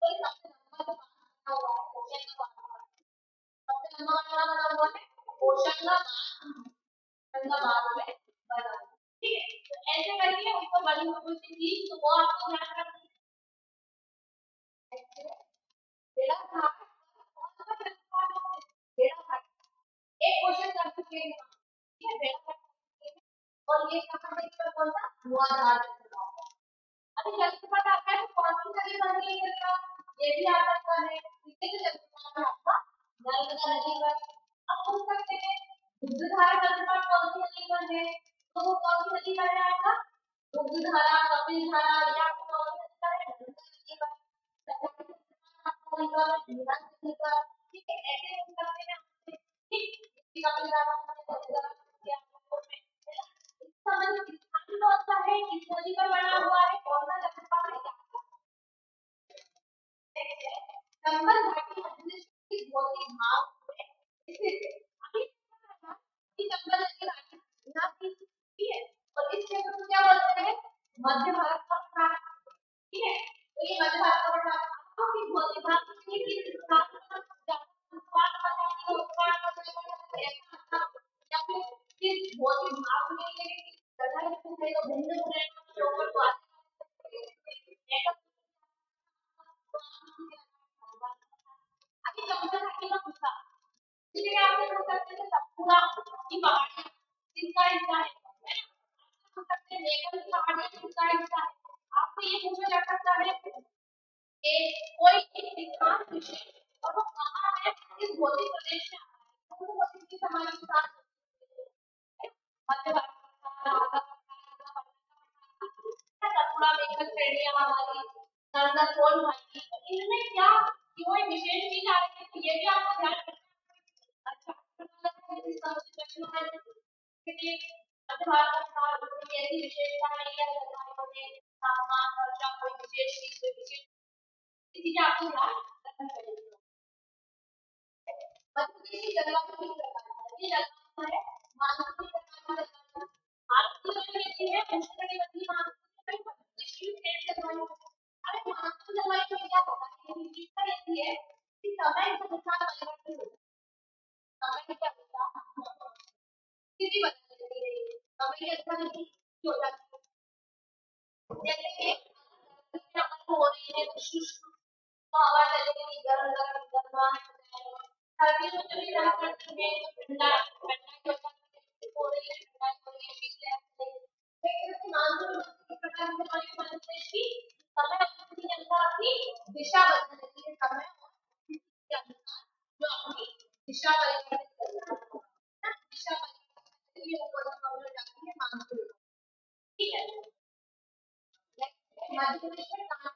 कोई सबसे लंबा जो हुआ है होशंगाबाद, सबसे लंबा बना हुआ है होशंगाबाद में बना, ठीक है। तो ऐसे करके ऊपर बनी हुई चीज, तो वो आपको ध्यान रखना है। बेड़ा घाट एक क्वेश्चन कर चुके हैं, ठीक है बेटा। और ये कहां पे इसका कौन सा धुआंधार चंद्रमा। अभी चंद्रमा का आता है तो कौन सी नदी बन रही है बेटा, ये भी आ सकता है। इससे जो चंद्रमा है आपका नर्मदा नदी पर। अब पूछ सकते हैं दुग्धधारा चंद्रमा कौन सी नदी पर है, तो वो कौन सी नदी पर है आपका दुग्धधारा, कपिलधारा या कौन सी नदी पर है, नर्मदा नदी पर। ठीक है ऐसे पूछ सकते हैं आपसे, ठीक। कपिलधारा कौन सा है, किस नदी पर बना हुआ है, कौन सा चंद्रमा है, चंबल घाटी की भौतिक भाग में स्थित है। अभी कि चंबल नदी घाटी यहाँ की, ठीक है। और इस क्षेत्र को क्या बोलते हैं, मध्य भारत का पठार, ठीक है। तो ये मध्य भारत का पठार आपको किस भौतिक भाग में किस स्थान पर उत्पाद बताएंगे, या फिर किस भौतिक भाग में ये जगह है, तो भिन्न के ऊपर तो अभी चंबल घाटी का पूछा, इसलिए आपने पूछ सकते हैं सतपुड़ा की पहाड़ी किसका हिस्सा है, पूछ सकते हैं नेकल की पहाड़ी किसका हिस्सा है। आपसे ये पूछा जा सकता है कि कोई एक स्थान विशेष और वो कहाँ है, किस भौतिक प्रदेश में आता है, तो वो किसके समान स्थान मध्य भारत सतपुड़ा नेकल श्रेणियां हमारी नर्मदा सोन घाटी, इनमें क्या कोई विशेष चीज आ रही है, तो ये भी आपको ध्यान रखना। अच्छा ऐसी विशेषता नहीं है, तापमान वर्षा कोई विशेष चीज चीजें आपको ध्यान रखनी पड़ेगी। मध्य की जलवायु किस प्रकार है, ये जलवायु है मानसून प्रकार की जलवायु। भारत की जो है उष्णकटिबंधीय मानसून जलवायु। अरे मानसून जलवायु में क्या होता है, विशेषता ये है कि समय के अनुसार परिवर्तन होता है, समय के अनुसार स्थिति बदलती है, समय के अनुसार स्थिति हो जाती है। जैसे कि हो रही है तो शुष्क हवा चलेगी, गर्म गर्म गर्मा सर्दियों में जब ठंडा करते हैं तो ठंडा ठंडा हो रही है, ठंडा हो रही है, शीतलहर लेकिन मानसून इस प्रकार से हमारे मध्य प्रदेश की समय के अनुसार अपनी दिशा बदल रही है, समय और स्थिति के अनुसार जो अपनी दिशा परिवर्तित कर रहा है, दिशा परिवर्तित ये ऊपर कवर जाती है मानसून, ठीक है। मध्य प्रदेश में कहां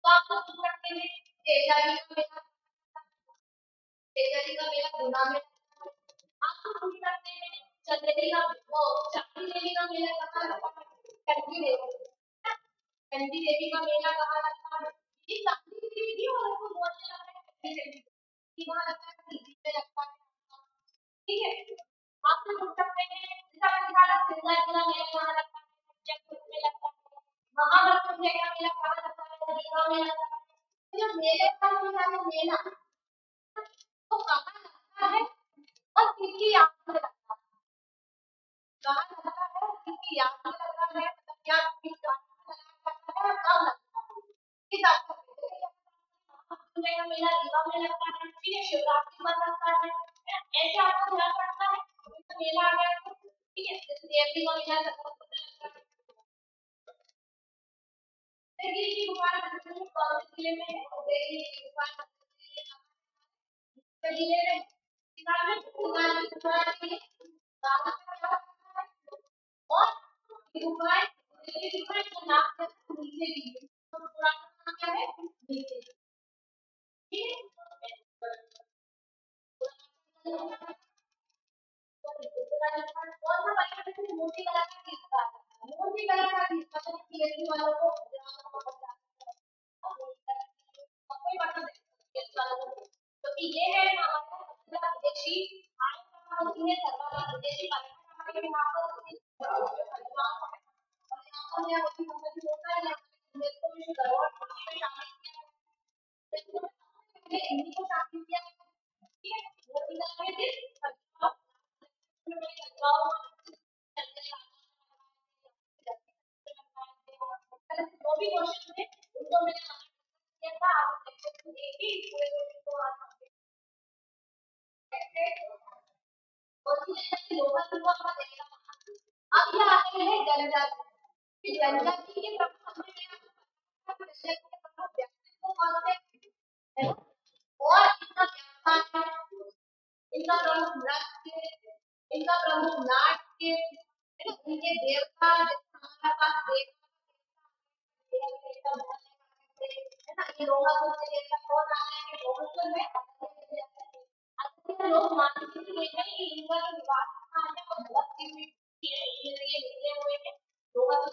तो आप लोग पूछ सकते हैं तेजाजी का मेला गुना में, आप लोग पूछ सकते हैं चंदेरी का चांदी देवी का मेला कहाँ लगता है, चंदी देवी, चंदी देवी का मेला कहाँ लगता है, ये चांदी देवी और उसको बोलते हैं चंदी देवी की वहाँ लगता है, सीधी पे लगता है, ठीक है। आप लोग पूछ सकते हैं इसका निकाला सिंगल का मेला कहाँ लगता है, जयपुर में लगता है, महाबलपुर का मेला कहाँ लगता है, रीवा में लगता है। तो जो मेले का मेला तो कहाँ लगता है और किसकी याद में लगता है, कहाँ लगता है और किसकी याद में लगता है, मतलब क्या किस बात में लगता है और कब लगता है, किस आपको का मेला रीवा में लगता है, ठीक है, शिवरात्रि पर लगता है, ऐसे आपको ध्यान रखना है। तो मेला आ गया, ठीक है, जैसे देवरी का मेला लगता है, देवरी की गुफा कौन से जिले में है, देवरी की गुफा जिले में और गुफाएं गुफाएं का नाम नीचे की तो पुराना नाम क्या है नीचे, ठीक है। कौन सा बच्चा मूर्ति कला का सीखता है, मूर्ति कला का सीखता है पीएचडी वालों को कोई बता दे पीएचडी वालों को, क्योंकि ये है हमारा विदेशी होती है सर्वाधिक विदेशी भाषा के यहाँ पर और यहाँ पर यह होता है इसको भी धरोहर में शामिल किया हिंदी को शामिल किया, ठीक है, वो भी भी क्वेश्चन थे उनको मैंने किया था, आप लेक्चर देखिए पूरे क्वेश्चन को आज कैसे लोहा को आपका देखा। अब ये आते हैं जनजाति, कि जनजाति के प्रमुख जनजाति के प्रमुख व्यक्तित्व कौन से हैं और इनका व्याख्यान है, इनका प्रमुख नृत्य, इनका प्रमुख नाट्य है ना, इनके देवता हमारे पास देवता है ना, ये लोहा को देवता कौन आ रहा है, लोहा में लोग मानते हैं कि इनका जो विवाह था वो गलत चीज में ये निकले हुए हैं, लोहा को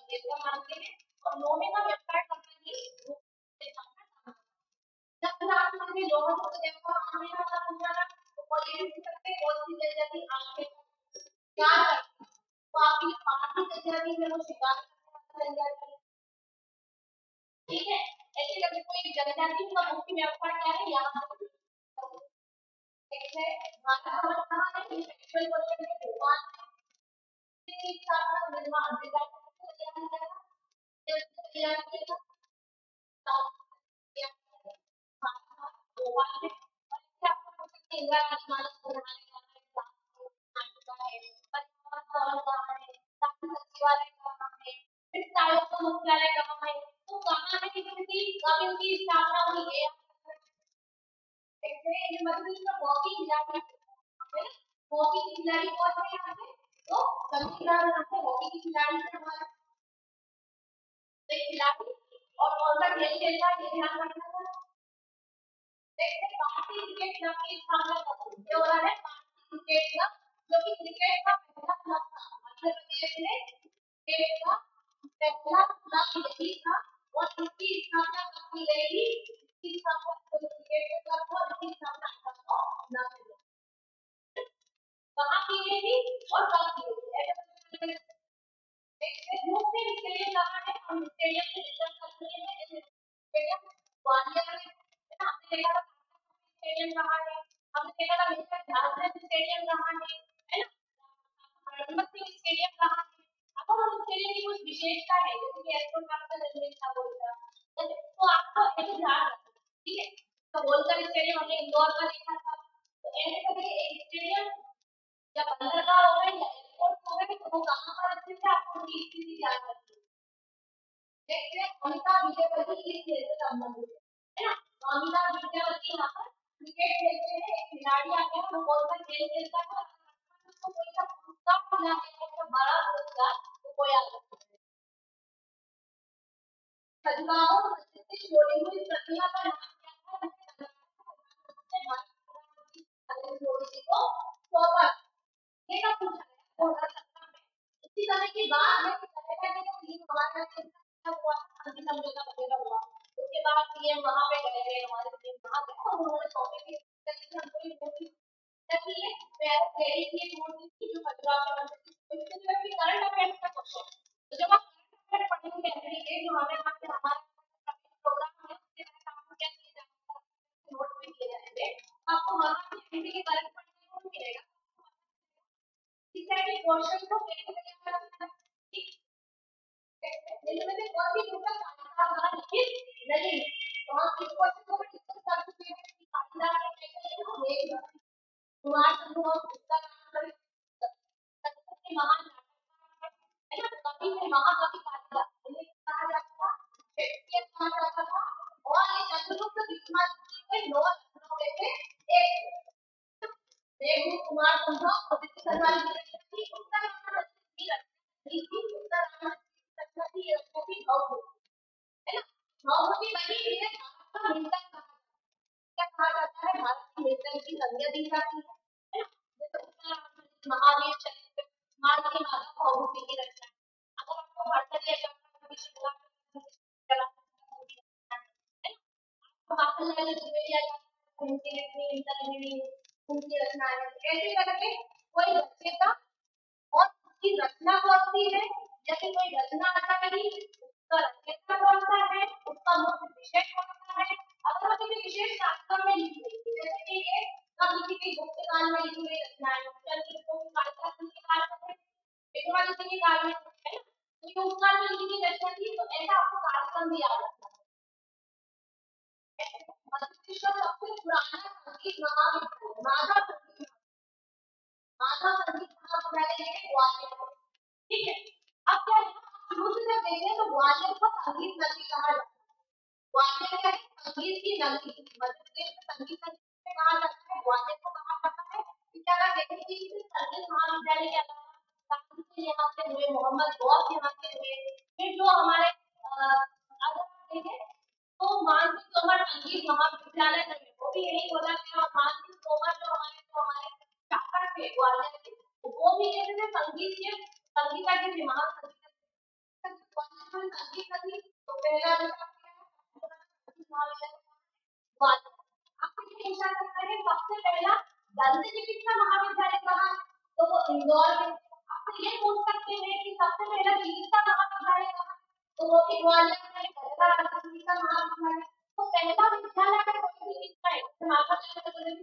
देवता मानते हैं और लोहे का व्यापार करना ही जब आप में लोहा को देवता मानने वाला समझाना तो कोई भी सकते कौन सी जनजाति आपके क्या करती तो आपकी पार्टी जनजाति में वो शिकार करने वाली जनजाति, ठीक है। ऐसे करके कोई जनजाति का मुख्य व्यापार क्या है यहाँ है मानव समाज कहाँ है कि सेक्सुअल क्वेश्चन में भगवान की स्थापना निर्माण विकास को तैयार किया जब तैयार किया भगवान ने और आपको इंदिरा गांधी मानव बनाने का नाटक है परिवार कहाँ है ताकि सचिवालय कहाँ है फिर सालों का मुख्यालय कहाँ है तो कहाँ है किसी कब इनकी स्थापना हुई है मतलब इसका हॉकी खिलाड़ी है, हॉकी की खिलाड़ी कौन है यहाँ पे तो संविधान यहाँ पे हॉकी की खिलाड़ी है हमारा खिलाड़ी और कौन सा खेल खेलता है ये ध्यान रखना है। देखते भारतीय क्रिकेट क्लब की स्थापना कब हुई ये हो रहा है भारतीय क्रिकेट क्लब जो कि क्रिकेट का पहला क्लब था मध्य प्रदेश में क्रिकेट का पहला क्लब यही था और इसकी स्थापना कब की गई थी इसकी स्थापना क्रिकेट क्लब को इसकी स्थापना कहाँ की गई थी और कब की गई थी ग्रुप में स्टेडियम कहाँ है हम स्टेडियम से डिस्कस करते हैं जैसे स्टेडियम ग्वालियर में है ना हमने देखा था स्टेडियम कहाँ है हमने देखा था मिस्टर ध्यानचंद स्टेडियम कहाँ है ना हरमत सिंह स्टेडियम कहाँ है। अब हम स्टेडियम की कुछ विशेषता है जैसे कि एयरपोर्ट आपका निर्मित था बोलता तो आपको ऐसे ध्यान रखना ठीक है। तो होलकर स्टेडियम हमने इंदौर का देखा था तो ऐसे करके एक स्टेडियम या बंदरगाह हो गए या एयरपोर्ट हो गए तो वो कहाँ पर स्थित है आपको उनकी स्थिति ध्यान रखनी है। देखते हैं अमिताभ विजयवर्गीय किस खेल से संबंधित है ना तो अमिताभ विजयवर्गीय यहाँ पर क्रिकेट खेलते हैं एक खिलाड़ी आते हैं वो कौन सा खेल खेलता है उसको कोई सा पुरस्कार मिला है तो बड़ा पुरस्कार तो कोई आ सकता है। खजुराहो मस्जिद से छोड़ी हुई प्रतिमा का नाम क्या था ये का पूछा है 2017 में इसी समय की बात है कि कनाडा के तीन हमारा हुआ शांति समझौता वगैरह हुआ उसके बाद पीएम वहां पे गए थे हमारे पीएम वहां गए और उन्होंने सौंपे की हमको ये मूर्ति ताकि ये पेरिस की एक मूर्ति थी जो खजुराहो में बनती थी इसके लिए भी करंट अफेयर्स का क्वेश्चन तो जब आप करंट अफेयर पढ़ेंगे एवरी डे जो हमें यहाँ पे हमारा प्रोग्राम है उसके तहत आपको क्या किया जाएगा नोट में किए जाएंगे आपको वहां पे हिंदी के करंट पढ़ने को मिलेगा इस तरह के क्वेश्चन को कैसे तैयार करना ठीक इनमें से कौन सी बुक का कालिदास द्वारा लिखित नहीं तो हम इस क्वेश्चन को डिस्कस कर चुके हैं कि कालिदास ने कैसे लिखा मेघ कुमार संभव उसका नाम करें सबसे महान नाटककार है ना कवि है महाकवि कालिदास इन्हें कहा जाता था शेक्सपियर कहा जाता था और ये चंद्रगुप्त विक्रमादित्य के 9 रत्नों में से एक मेघ कुमार संभव और विष्णु सरवाली की उसका नाम नीति उत्तर रचना की रचना की है ना भावभूति बनी इसे भारत का मिल्टन क्या कहा जाता है भारत की मिल्टन की संज्ञा दी जाती है ना जैसे महावीर चरित्र मार्ग के माधव भावभूति की रचना अगर आपको भर्तृहरि चंपा की शुरुआत माखनलाल द्विवेदी उनकी रचना इंटरमिनी उनकी रचना है ऐसे करके कोई रचयिता और उसकी रचना कौन सी है जैसे कोई रचना आता है उसका रचयिता कौन सा है उसका मुख्य विषय कौन सा है अगर वो किसी विशेष शास्त्र में लिखी गई जैसे कि ये किसी के गुप्त काल में लिखी गई रचना है चंद्रगुप्त कालिदास के काल में विक्रमादित्य के काल में है तो उसका जो इनकी रचना थी, तो ऐसा आपको कार्यक्रम भी याद रखना है। मध्य प्रदेश का सबसे पुराना संगीत महाविद्यालय माधव संगीत महाविद्यालय है ग्वालियर। ठीक है, अब क्या है, शुरू से जब देखें तो ग्वालियर को संगीत नगरी कहा जाता है। ग्वालियर क्या है, संगीत की नगरी। मध्य प्रदेश में संगीत नगरी कहा जाता है, ग्वालियर को कहा जाता है। क्या अगर देखें कि संगीत महाविद्यालय के अलावा यहाँ से हुए, मोहम्मद गौस यहाँ से हुए, फिर जो हमारे अगर देखें तो मानसिक तोमर संगीत महाविद्यालय वो भी यही बोला गया। और मानसिक तोमर जो हमारे शासक थे ग्वालियर के, वो भी कहते थे संगीत के संगीता के दिमाग संगीत नदी। तो पहला सबसे पहला दंत चिकित्सा महाविद्यालय कहाँ, तो वो इंदौर में। आप ये पूछ सकते हैं कि सबसे पहला चिकित्सा महाविद्यालय कहाँ, तो वो भी ग्वालियर में चिकित्सा महाविद्यालय। तो पहला विद्यालय है कोई चिकित्सा है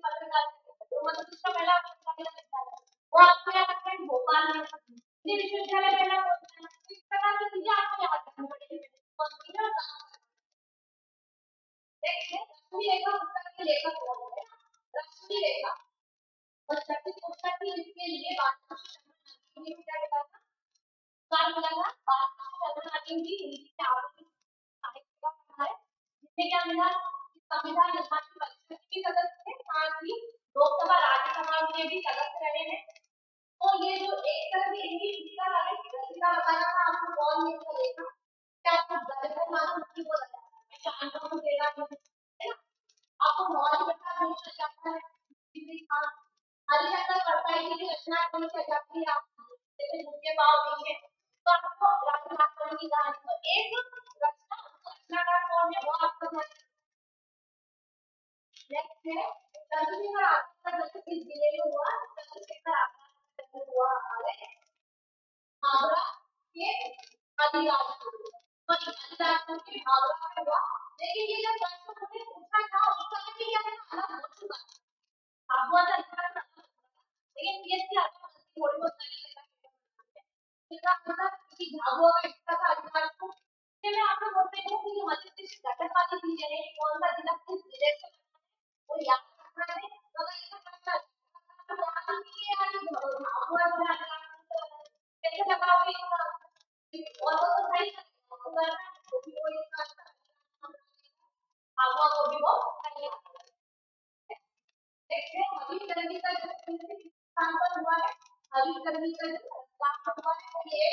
पत्रकार तो मतलब इसका पहला विद्यालय वो आपको याद रखना है भोपाल में। विश्वविद्यालय पहला इस प्रकार की चीजें आपको याद रखनी पड़ेगी। रश्मि रेखा पुस्तक के लेखक कौन है, रश्मि रेखा। और छत्तीस पुस्तक की इसके लिए बात क्या लिखा था, कार्य मिला था बात जी इनकी आवृत्ति साहित्य का है, जिसमें क्या मिला, संविधान निर्माण की परिषद के सदस्य थे, साथ ही लोकसभा राज्यसभा में भी सदस्य रहे हैं। तो ये जो एक तरह की इनकी रचना वाले रचना बताना था आपको, कौन ये करेगा, क्या आपको गलत मालूम की बोला मैं शांत देगा है ना। आपको मौलिक रचना कौन सा चाहता है, हरिशंकर परसाई जी की रचना कौन सा चाहती है आप, जैसे मुझे भाव नहीं है तो आपको राजनाथ की कहानी। तो एक रचनाकार कौन है वो आपको नेक्स्ट है चंद्रशेखर आजाद का जन्म किस जिले में हुआ, चंद्रशेखर आजाद का जन्म हुआ हमारे हावड़ा के अलीराजपुर के हावड़ा में हुआ। लेकिन ये जब प्रश्न मुझे पूछा था उसका भी क्या अलग हो चुका था, हुआ था लेकिन ये थी थोड़ी बहुत इसका मतलब कि झाबुआ का हिस्सा था अलीराजपुर। मैं आपको बोलते हूँ कि जो मध्य प्रदेश घटक वाली चीजें हैं, कौन सा जिला किस जिले से वो याद रखना है। तो अगर ऐसा प्रश्न तो याद कीजिए यार झाबुआ जो है कैसे लगाओगे इसका, और वो तो सही करना है तो भी वो इसका झाबुआ को भी वो सही है। देखिए हबीब गंजी का जो स्थान पर हुआ है, हबीब गंजी का जो स्थान पर हुआ है वो ये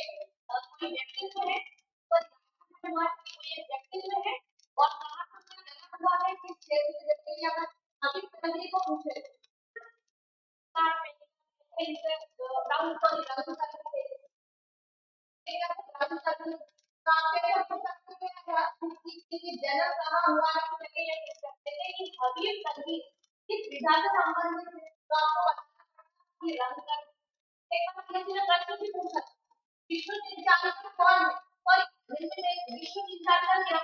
कोई व्यक्तित्व है, तो हुआ कोई व्यक्तित्व है और कहाँ पर जन्म हुआ है, किस क्षेत्र में, जैसे कि अगर हबीब गंजी को पूछे जन्म कहाँ हुआ है, हबीब गंजी किस विधा से संबंधित है, तो आपको प्रश्न भी पूछ सकते। विष्णु चिंतामणि कौन है, और विष्णु चिंतामणि क्या,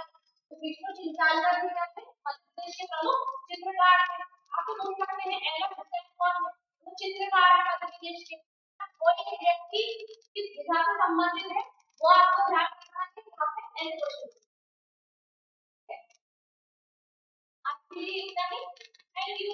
तो विष्णु चिंतामणि भी क्या है मध्य प्रदेश के प्रमुख चित्रकार है। आपको पूछ सकते हैं एलएम हुसैन कौन है, वो चित्रकार है मध्य प्रदेश के। कोई एक व्यक्ति किस विधा से संबंधित है वो आपको ध्यान रखना है, यहाँ पे एन क्वेश्चन। Thank you.